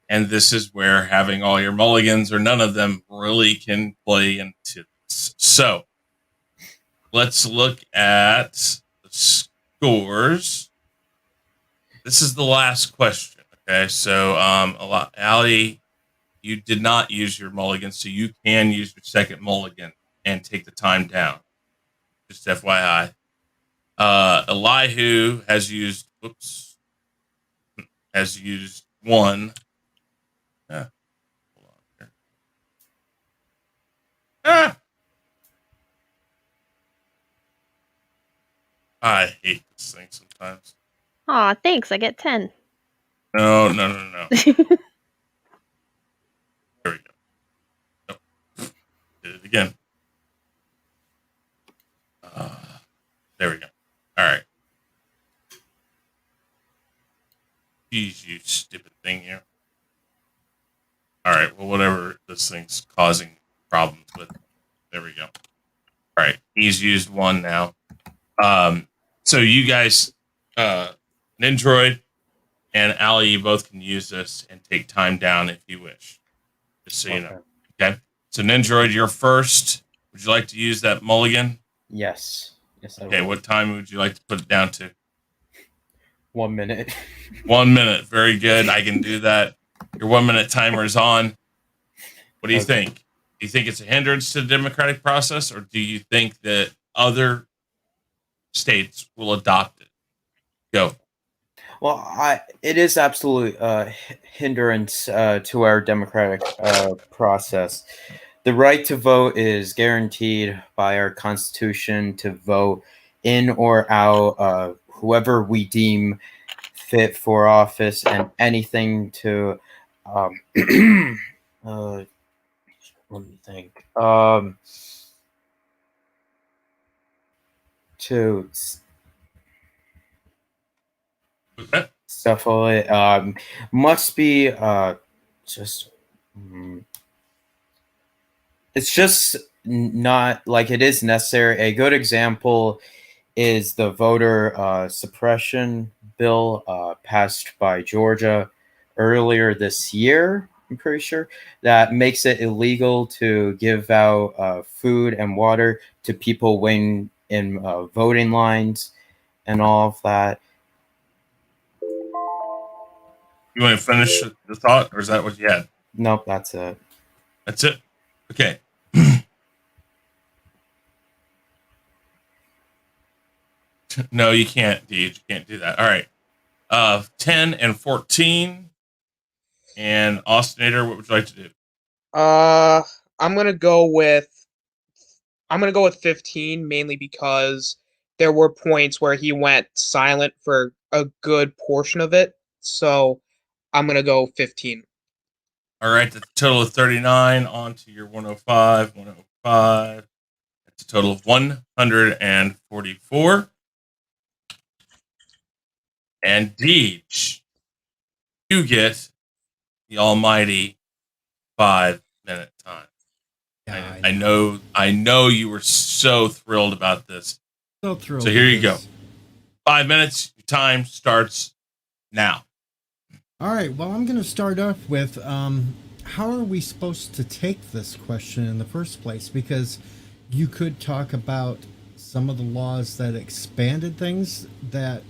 And this is where having all your mulligans or none of them really can play into this. So let's look at the scores. This is the last question. Okay. So, Allie, you did not use your mulligan, so you can use your second mulligan and take the time down. Just FYI. Elihu has used one. Yeah. Hold on here. I hate this thing sometimes. Aw, thanks. I get 10. No. There we go. Nope. Did it again. There we go. All right. Jeez, you stupid thing here. All right. Well, whatever this thing's causing problems with. There we go. All right. He's used one now. So you guys, Nindroid and Allie, you both can use this and take time down if you wish. Just so you know. Okay. So Nindroid, you're first. Would you like to use that mulligan? Yes. Okay. What time would you like to put it down to? 1 minute. 1 minute. Very good. I can do that. Your 1 minute timer is on. What do you think? Do you think it's a hindrance to the democratic process, or do you think that other states will adopt it? Go. Well, it is absolute hindrance to our democratic process. The right to vote is guaranteed by our Constitution to vote in or out whoever we deem fit for office, and anything to let me think. To stuff all it must be just it's just not like it is necessary. A good example is the voter suppression bill passed by Georgia earlier this year. I'm pretty sure that makes it illegal to give out food and water to people waiting in voting lines and all of that. You want to finish the thought, or is that what you had? Nope, that's it. That's it. Okay. No, you can't, Deej. You can't do that. All right. 10 and 14. And Austinator, what would you like to do? I'm gonna go with 15, mainly because there were points where he went silent for a good portion of it. So I'm gonna go 15. All right, that's a total of 39. On to your 105. 105. That's a total of 144. And Deej, you get the almighty 5-minute time. Yeah, I know you were so thrilled about this. So thrilled. So here with you go. this. 5 minutes. Your time starts now. All right. Well, I'm going to start off with how are we supposed to take this question in the first place? Because you could talk about some of the laws that expanded things that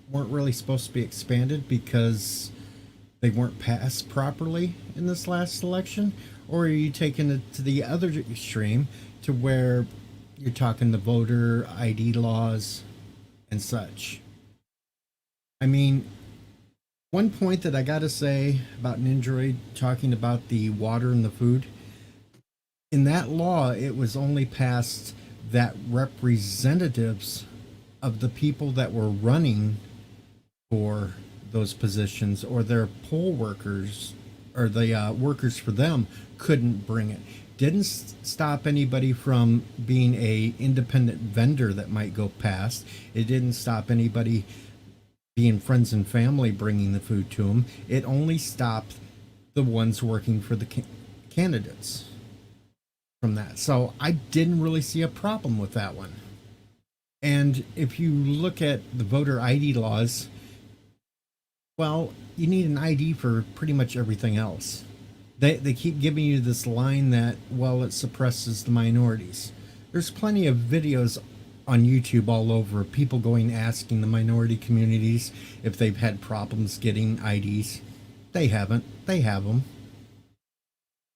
weren't really supposed to be expanded because they weren't passed properly in this last election. Or are you taking it to the other extreme to where you're talking the voter ID laws and such? I mean, one point that I gotta say about Nindroid talking about the water and the food, in that law, it was only passed that representatives of the people that were running for those positions or their poll workers or the workers for them couldn't bring it. Didn't stop anybody from being a independent vendor that might go past. It didn't stop anybody being friends and family bringing the food to them. It only stopped the ones working for the candidates from that. So I didn't really see a problem with that one. And if you look at the voter ID laws, well, you need an ID for pretty much everything else. They keep giving you this line that, well, it suppresses the minorities. There's plenty of videos on YouTube all over, people going asking the minority communities if they've had problems getting IDs. They haven't. They have them.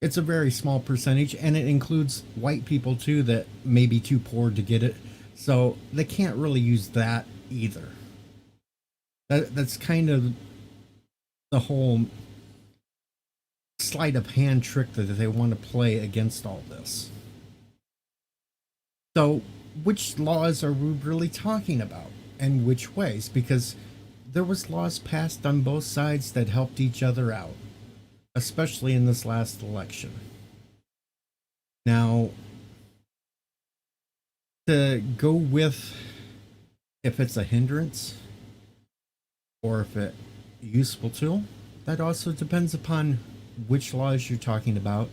It's a very small percentage, and it includes white people too that may be too poor to get it. So they can't really use that either. That's kind of the whole sleight of hand trick that they want to play against all this. So which laws are we really talking about and which ways? Because there was laws passed on both sides that helped each other out, especially in this last election. Now, to go with if it's a hindrance or if it's a useful tool, that also depends upon which laws you're talking about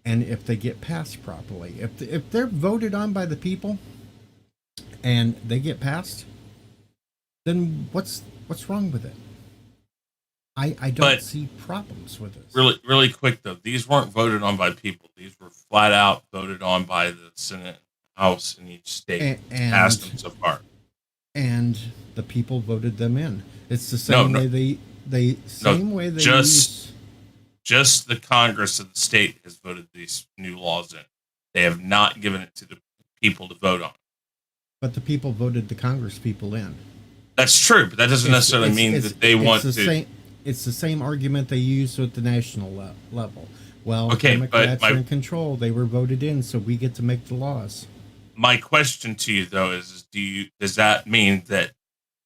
and if they get passed properly. If they're voted on by the people and they get passed, then what's wrong with it? I don't see problems with this. Really quick though, these weren't voted on by people. These were flat out voted on by the Senate, House in each state. And passed them so far. And the people voted them in. It's the same way they just the Congress of the state has voted these new laws in. They have not given it to the people to vote on. But the people voted the Congress people in. That's true, but that doesn't necessarily mean that they want to. It's the same argument they use at the national level. Well, okay, Democrats are in control. They were voted in, so we get to make the laws. My question to you, though, is does that mean that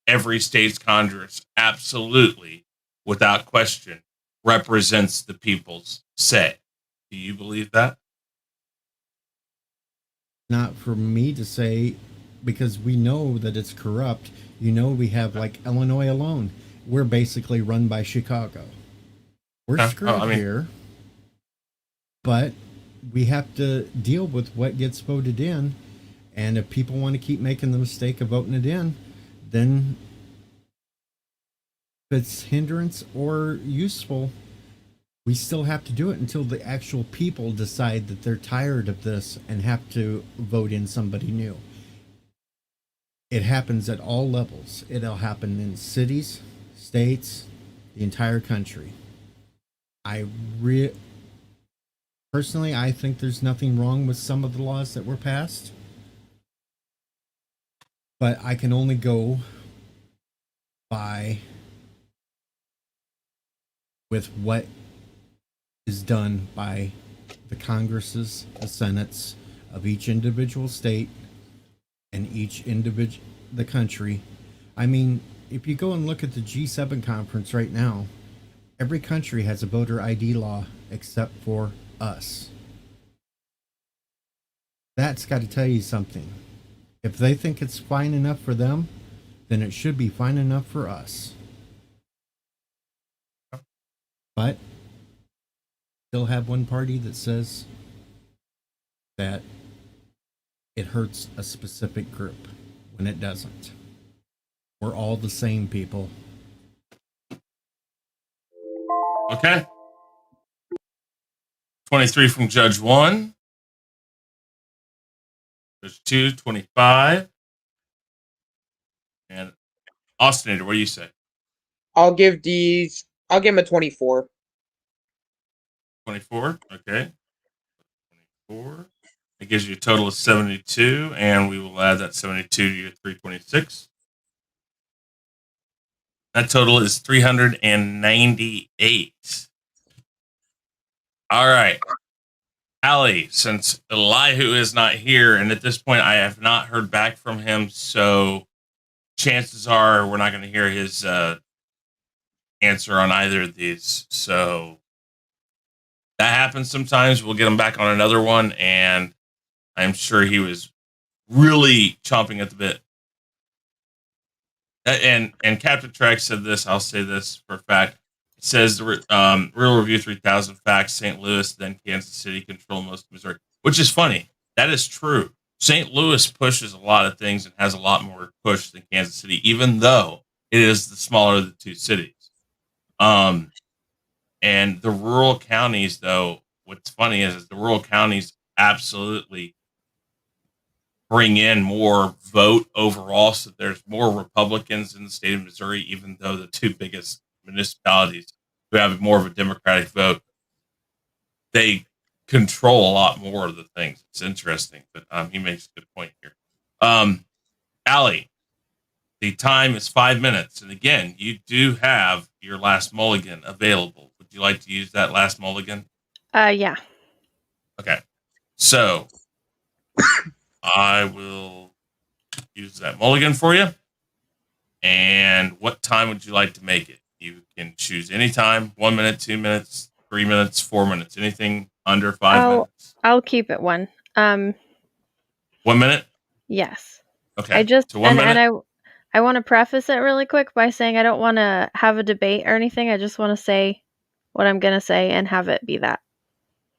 every state's Congress absolutely, without question, represents the people's say? Do you believe that? Not for me to say, because we know that it's corrupt. You know, we have like Illinois alone. We're basically run by Chicago. We're screwed here. But we have to deal with what gets voted in. And if people want to keep making the mistake of voting it in, then if it's hindrance or useful, we still have to do it until the actual people decide that they're tired of this and have to vote in somebody new. It happens at all levels. It'll happen in cities, states, the entire country. Personally, I think there's nothing wrong with some of the laws that were passed. But I can only go by with what is done by the Congresses, the Senates of each individual state and the country. I mean, if you go and look at the G7 conference right now, every country has a voter ID law except for us. That's got to tell you something. If they think it's fine enough for them, then it should be fine enough for us. But still have one party that says that it hurts a specific group when it doesn't. We're all the same, people. Okay. 23 from Judge 1. Judge 2, 25. And Austinator, what do you say? I'll give him a 24. 24. Okay. 24. It gives you a total of 72, and we will add that 72 to your 326. That total is 398. All right. Allie, since Elihu is not here, and at this point I have not heard back from him, so chances are we're not going to hear his answer on either of these. So that happens sometimes. We'll get him back on another one, and I'm sure he was really chomping at the bit. And Captain Trek said this. I'll say this for a fact. It says the Real Review 3000 facts: St. Louis, then Kansas City control most of Missouri, which is funny. That is true. St. Louis pushes a lot of things and has a lot more push than Kansas City, even though it is the smaller of the two cities. And the rural counties, though, what's funny is the rural counties absolutely bring in more vote overall. So there's more Republicans in the state of Missouri, even though the two biggest municipalities who have more of a Democratic vote, they control a lot more of the things. It's interesting, but he makes a good point here. Allie, the time is 5 minutes. And again, you do have your last mulligan available. Would you like to use that last mulligan? Yeah. Okay. So I will use that mulligan for you. And what time would you like to make it? You can choose any time, 1 minute, 2 minutes, 3 minutes, 4 minutes, anything under 5 minutes. I'll keep it one. 1 minute? Yes. Okay. I just so 1 minute. and I want to preface it really quick by saying I don't want to have a debate or anything. I just want to say what I'm gonna say and have it be that.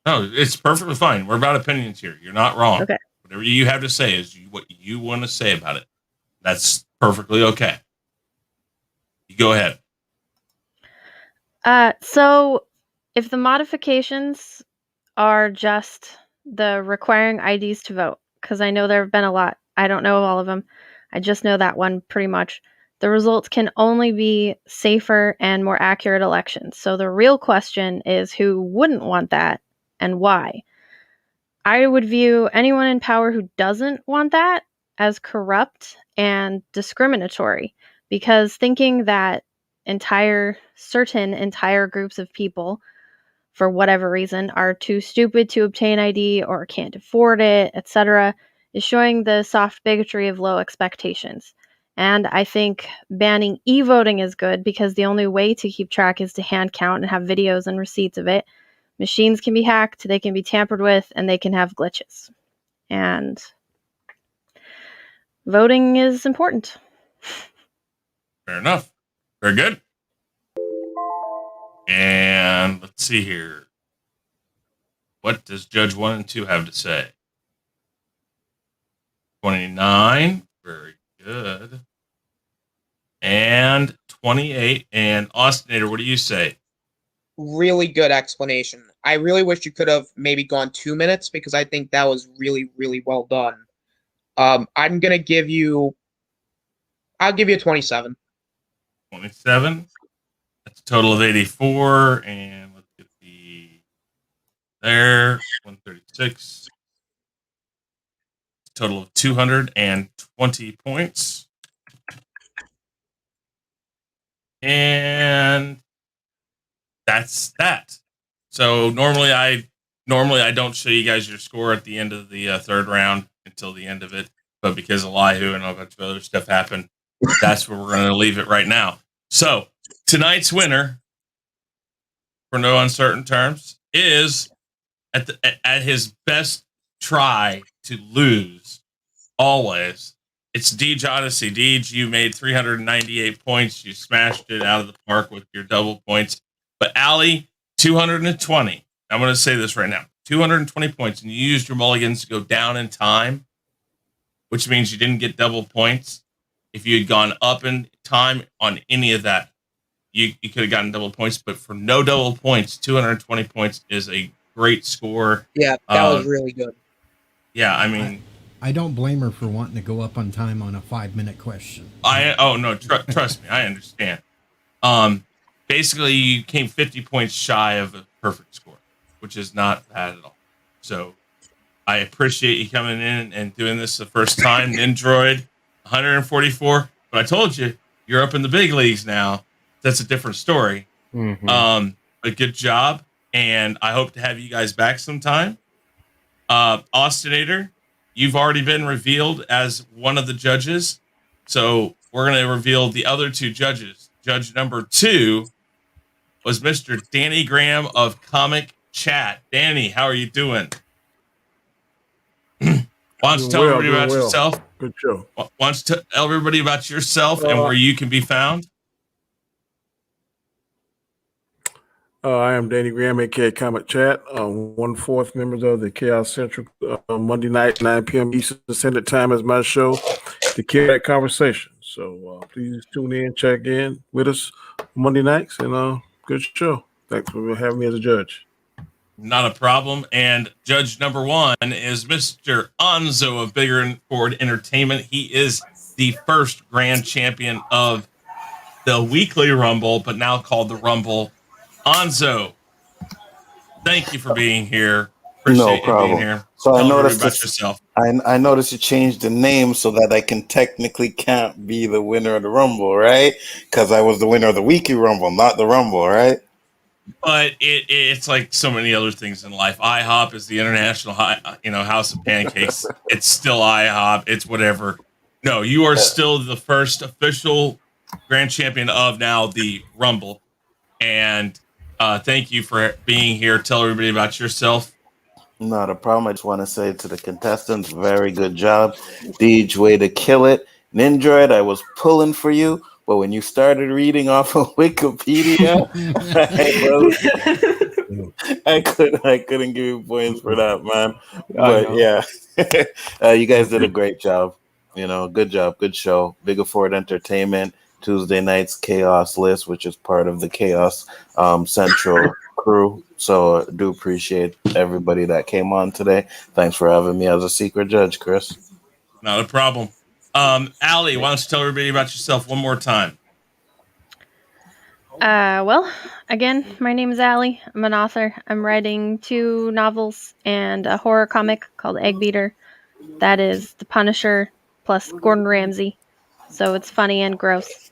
No, it's perfectly fine. We're about opinions here. You're not wrong. Okay. Whatever you have to say is what you want to say about it. That's perfectly okay. You go ahead. So if the modifications are just the requiring IDs to vote, because I know there have been a lot. I don't know all of them. I just know that one pretty much. The results can only be safer and more accurate elections. So the real question is who wouldn't want that and why? I would view anyone in power who doesn't want that as corrupt and discriminatory, because thinking that certain entire groups of people, for whatever reason, are too stupid to obtain ID or can't afford it, etc., is showing the soft bigotry of low expectations. And I think banning e-voting is good because the only way to keep track is to hand count and have videos and receipts of it. Machines can be hacked, they can be tampered with, and they can have glitches. And voting is important. Fair enough. Very good. And let's see here. What does Judge 1 and 2 have to say? 29. Very good. And 28. And Austinator, what do you say? Really good explanation. I really wish you could have maybe gone 2 minutes because I think that was really, really well done. I'm gonna give you. I'll give you a 27. 27. That's a total of 84. And let's get the there. 136. Total of 220 points. And that's that. So normally I don't show you guys your score at the end of the third round until the end of it, but because Elihu and a bunch of other stuff happened, that's where we're going to leave it right now. So tonight's winner, for no uncertain terms, is at his best try to lose always. It's Deej Odyssey. Deej, you made 398 points. You smashed it out of the park with your double points. But Allie, 220. I'm going to say this right now. 220 points, and you used your mulligans to go down in time, which means you didn't get double points. If you had gone up in time on any of that, you could have gotten double points. But for no double points, 220 points is a great score. Yeah, that was really good. Yeah, I mean... I don't blame her for wanting to go up on time on a 5-minute question. Trust me, I understand. Basically, you came 50 points shy of a perfect score, which is not bad at all. So I appreciate you coming in and doing this the first time. Nindroid, 144. But I told you, you're up in the big leagues now. That's a different story. Mm-hmm. But good job, and I hope to have you guys back sometime. Austinator, you've already been revealed as one of the judges, so we're going to reveal the other two judges. Judge number 2 was Mr. Danny Graham of Comic Chat. Danny, how are you doing? Why don't you tell everybody about yourself? Good show. Why don't you tell everybody about yourself and where you can be found? I am Danny Graham, aka Comic Chat, 1/4 members of the Chaos Central Monday night, 9 p.m. Eastern Standard Time is my show to carry that conversation. So please tune in, check in with us Monday nights, and good show. Thanks for having me as a judge. Not a problem. And judge number 1 is Mr. Onzo of Bigger and Forward Entertainment. He is the first grand champion of the weekly Rumble, but now called the Rumble. Onzo, thank you for being here. Appreciate you being here. So Tell I noticed about yourself. I noticed you changed the name so that I can technically can't be the winner of the Rumble, right? Because I was the winner of the weekly Rumble, not the Rumble, right? But it's like so many other things in life. IHOP is the International House of Pancakes. It's still IHOP. It's whatever. No, you are still the first official grand champion of now the Rumble. And thank you for being here. Tell everybody about yourself. Not a problem. I just want to say to the contestants, very good job. Deej, way to kill it. Nindroid, I was pulling for you, but when you started reading off of Wikipedia, I couldn't give you points for that, man. But yeah, you guys did a great job. Good job, good show. Bigger Forward Entertainment. Tuesday night's Chaos List, which is part of the Chaos Central crew. So I do appreciate everybody that came on today. Thanks for having me as a secret judge, Chris. Not a problem. Allie, why don't you tell everybody about yourself one more time? Well, again, my name is Allie. I'm an author. I'm writing 2 novels and a horror comic called Egg Beater. That is The Punisher plus Gordon Ramsay. So it's funny and gross.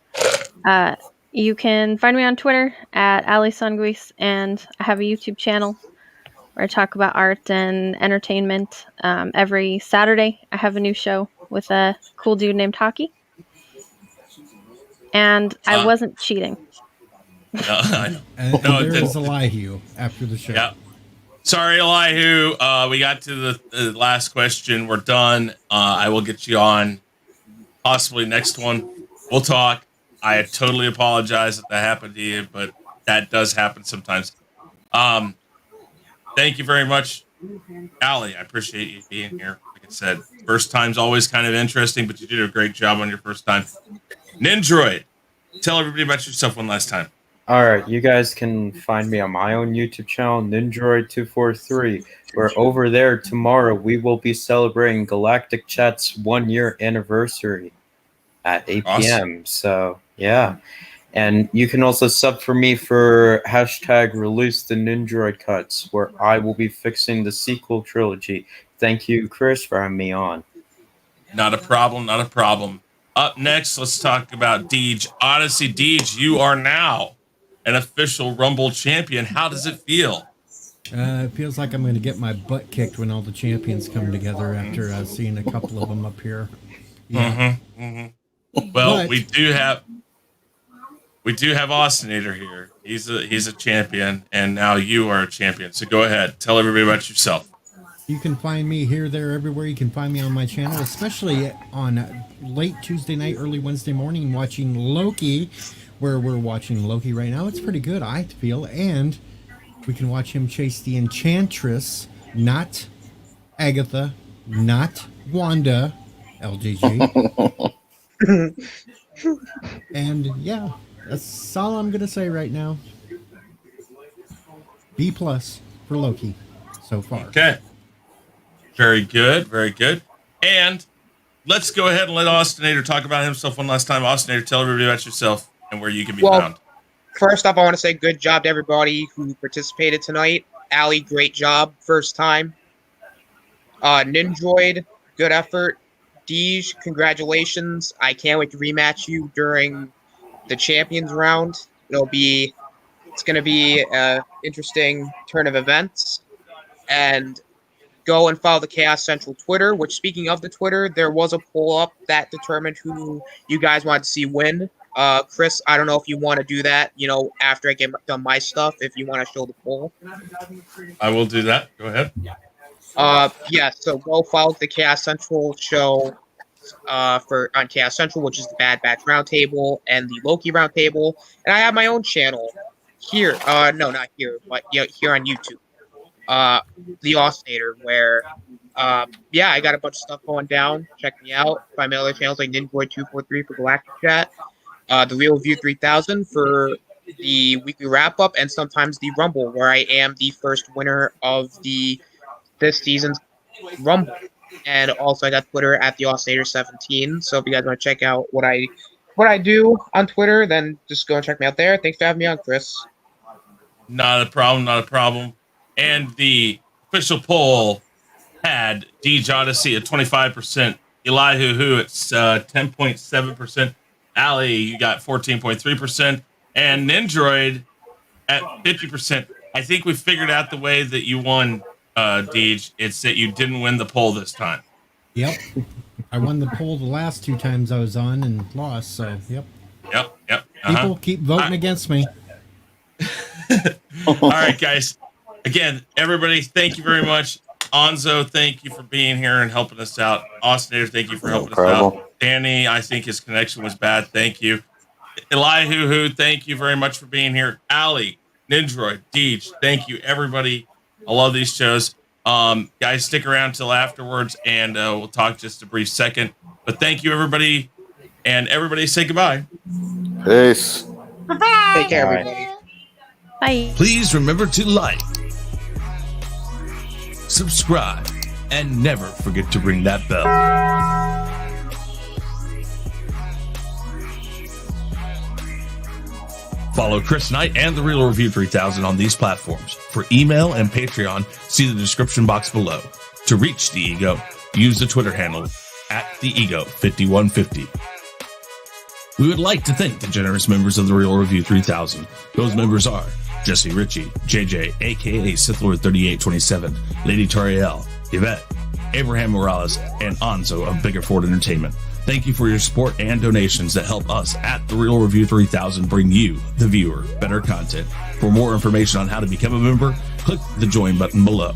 You can find me on Twitter at Ali Sanguis, and I have a YouTube channel where I talk about art and entertainment. Every Saturday, I have a new show with a cool dude named Hockey. And I wasn't cheating. I know. And there's Elihu after the show. Yeah. Sorry, Elihu. We got to the last question. We're done. I will get you on possibly next one. We'll talk. I totally apologize that happened to you, but that does happen sometimes. Thank you very much, Allie. I appreciate you being here. Like I said, first time's always kind of interesting, but you did a great job on your first time. Nindroid, tell everybody about yourself one last time. All right, you guys can find me on my own YouTube channel, Nindroid243, where over there tomorrow we will be celebrating Galactic Chat's 1-year anniversary at 8 p.m. So, yeah. And you can also sub for me for hashtag release the Nindroid cuts, where I will be fixing the sequel trilogy. Thank you, Chris, for having me on. Not a problem. Not a problem. Up next, let's talk about Deej Odyssey. Deej, you are now an official Rumble champion. How does it feel? It feels like I'm going to get my butt kicked when all the champions come together after seeing a couple of them up here. Yeah. Well, But- we do have Austinator here. He's a champion, and now you are a champion. So go ahead, tell everybody about yourself. You can find me here, there, everywhere. You can find me on my channel, especially on late Tuesday night, early Wednesday morning, watching Loki, where we're watching Loki right now. It's pretty good, I feel. And we can watch him chase the Enchantress, not Agatha, not Wanda, LGG. And yeah, that's all I'm going to say right now. B+ for Loki so far. Okay. Very good. Very good. And let's go ahead and let Austinator talk about himself one last time. Austinator, tell everybody about yourself and where you can be found. First off, I want to say good job to everybody who participated tonight. Allie, great job. First time. Nindroid, good effort. Deej, congratulations. I can't wait to rematch you during the Champions round. It's going to be an interesting turn of events. And go and follow the Chaos Central Twitter, which, speaking of the Twitter, there was a poll up that determined who you guys wanted to see win. Chris, I don't know if you want to do that, after I get done my stuff, if you want to show the poll. I will do that. Go ahead. Yeah, so go follow the Chaos Central show on Chaos Central, which is the Bad Batch Roundtable and the Loki Roundtable. And I have my own channel here. No, not here, but here on YouTube. The Austinator, where I got a bunch of stuff going down. Check me out. Find my other channels like Nindroid243 for Galactic Chat, the Real Review 3000 for the weekly wrap up, and sometimes the Rumble, where I am the first winner of this season's Rumble. And also I got Twitter at the Austinator17. So if you guys want to check out what I do on Twitter, then just go and check me out there. Thanks for having me on, Chris. Not a problem. Not a problem. And the official poll had Deej Odyssey at 25%, Elihu Who at 10.7%, Allie, you got 14.3%, and Nindroid at 50%. I think we figured out the way that you won, Deej. It's that you didn't win the poll this time. Yep. I won the poll the last 2 times I was on and lost, so yep. Yep. People keep voting against me. All right, guys. Again, everybody, thank you very much. Onzo, thank you for being here and helping us out. Austinator, thank you for helping us out. Danny, I think his connection was bad. Thank you. Elihu Who, thank you very much for being here. Allie, Nindroid, Deej, thank you, everybody. I love these shows. Guys, stick around till afterwards, and we'll talk just a brief second. But thank you, everybody, and everybody say goodbye. Peace. Bye-bye. Take care, everybody. Bye. Please remember to like, subscribe, and never forget to ring that bell. Follow Chris Knight and The Real Review 3000 on these platforms. For email and Patreon, see the description box below. To reach The Ego, use the Twitter handle @TheEgo5150. We would like to thank the generous members of The Real Review 3000. Those members are Jesse Ritchie, JJ, aka Sith Lord 3827, Lady Tariel, Yvette, Abraham Morales, and Onzo of Bigger Ford Entertainment. Thank you for your support and donations that help us at The Real Review 3000 bring you, the viewer, better content. For more information on how to become a member, click the join button below.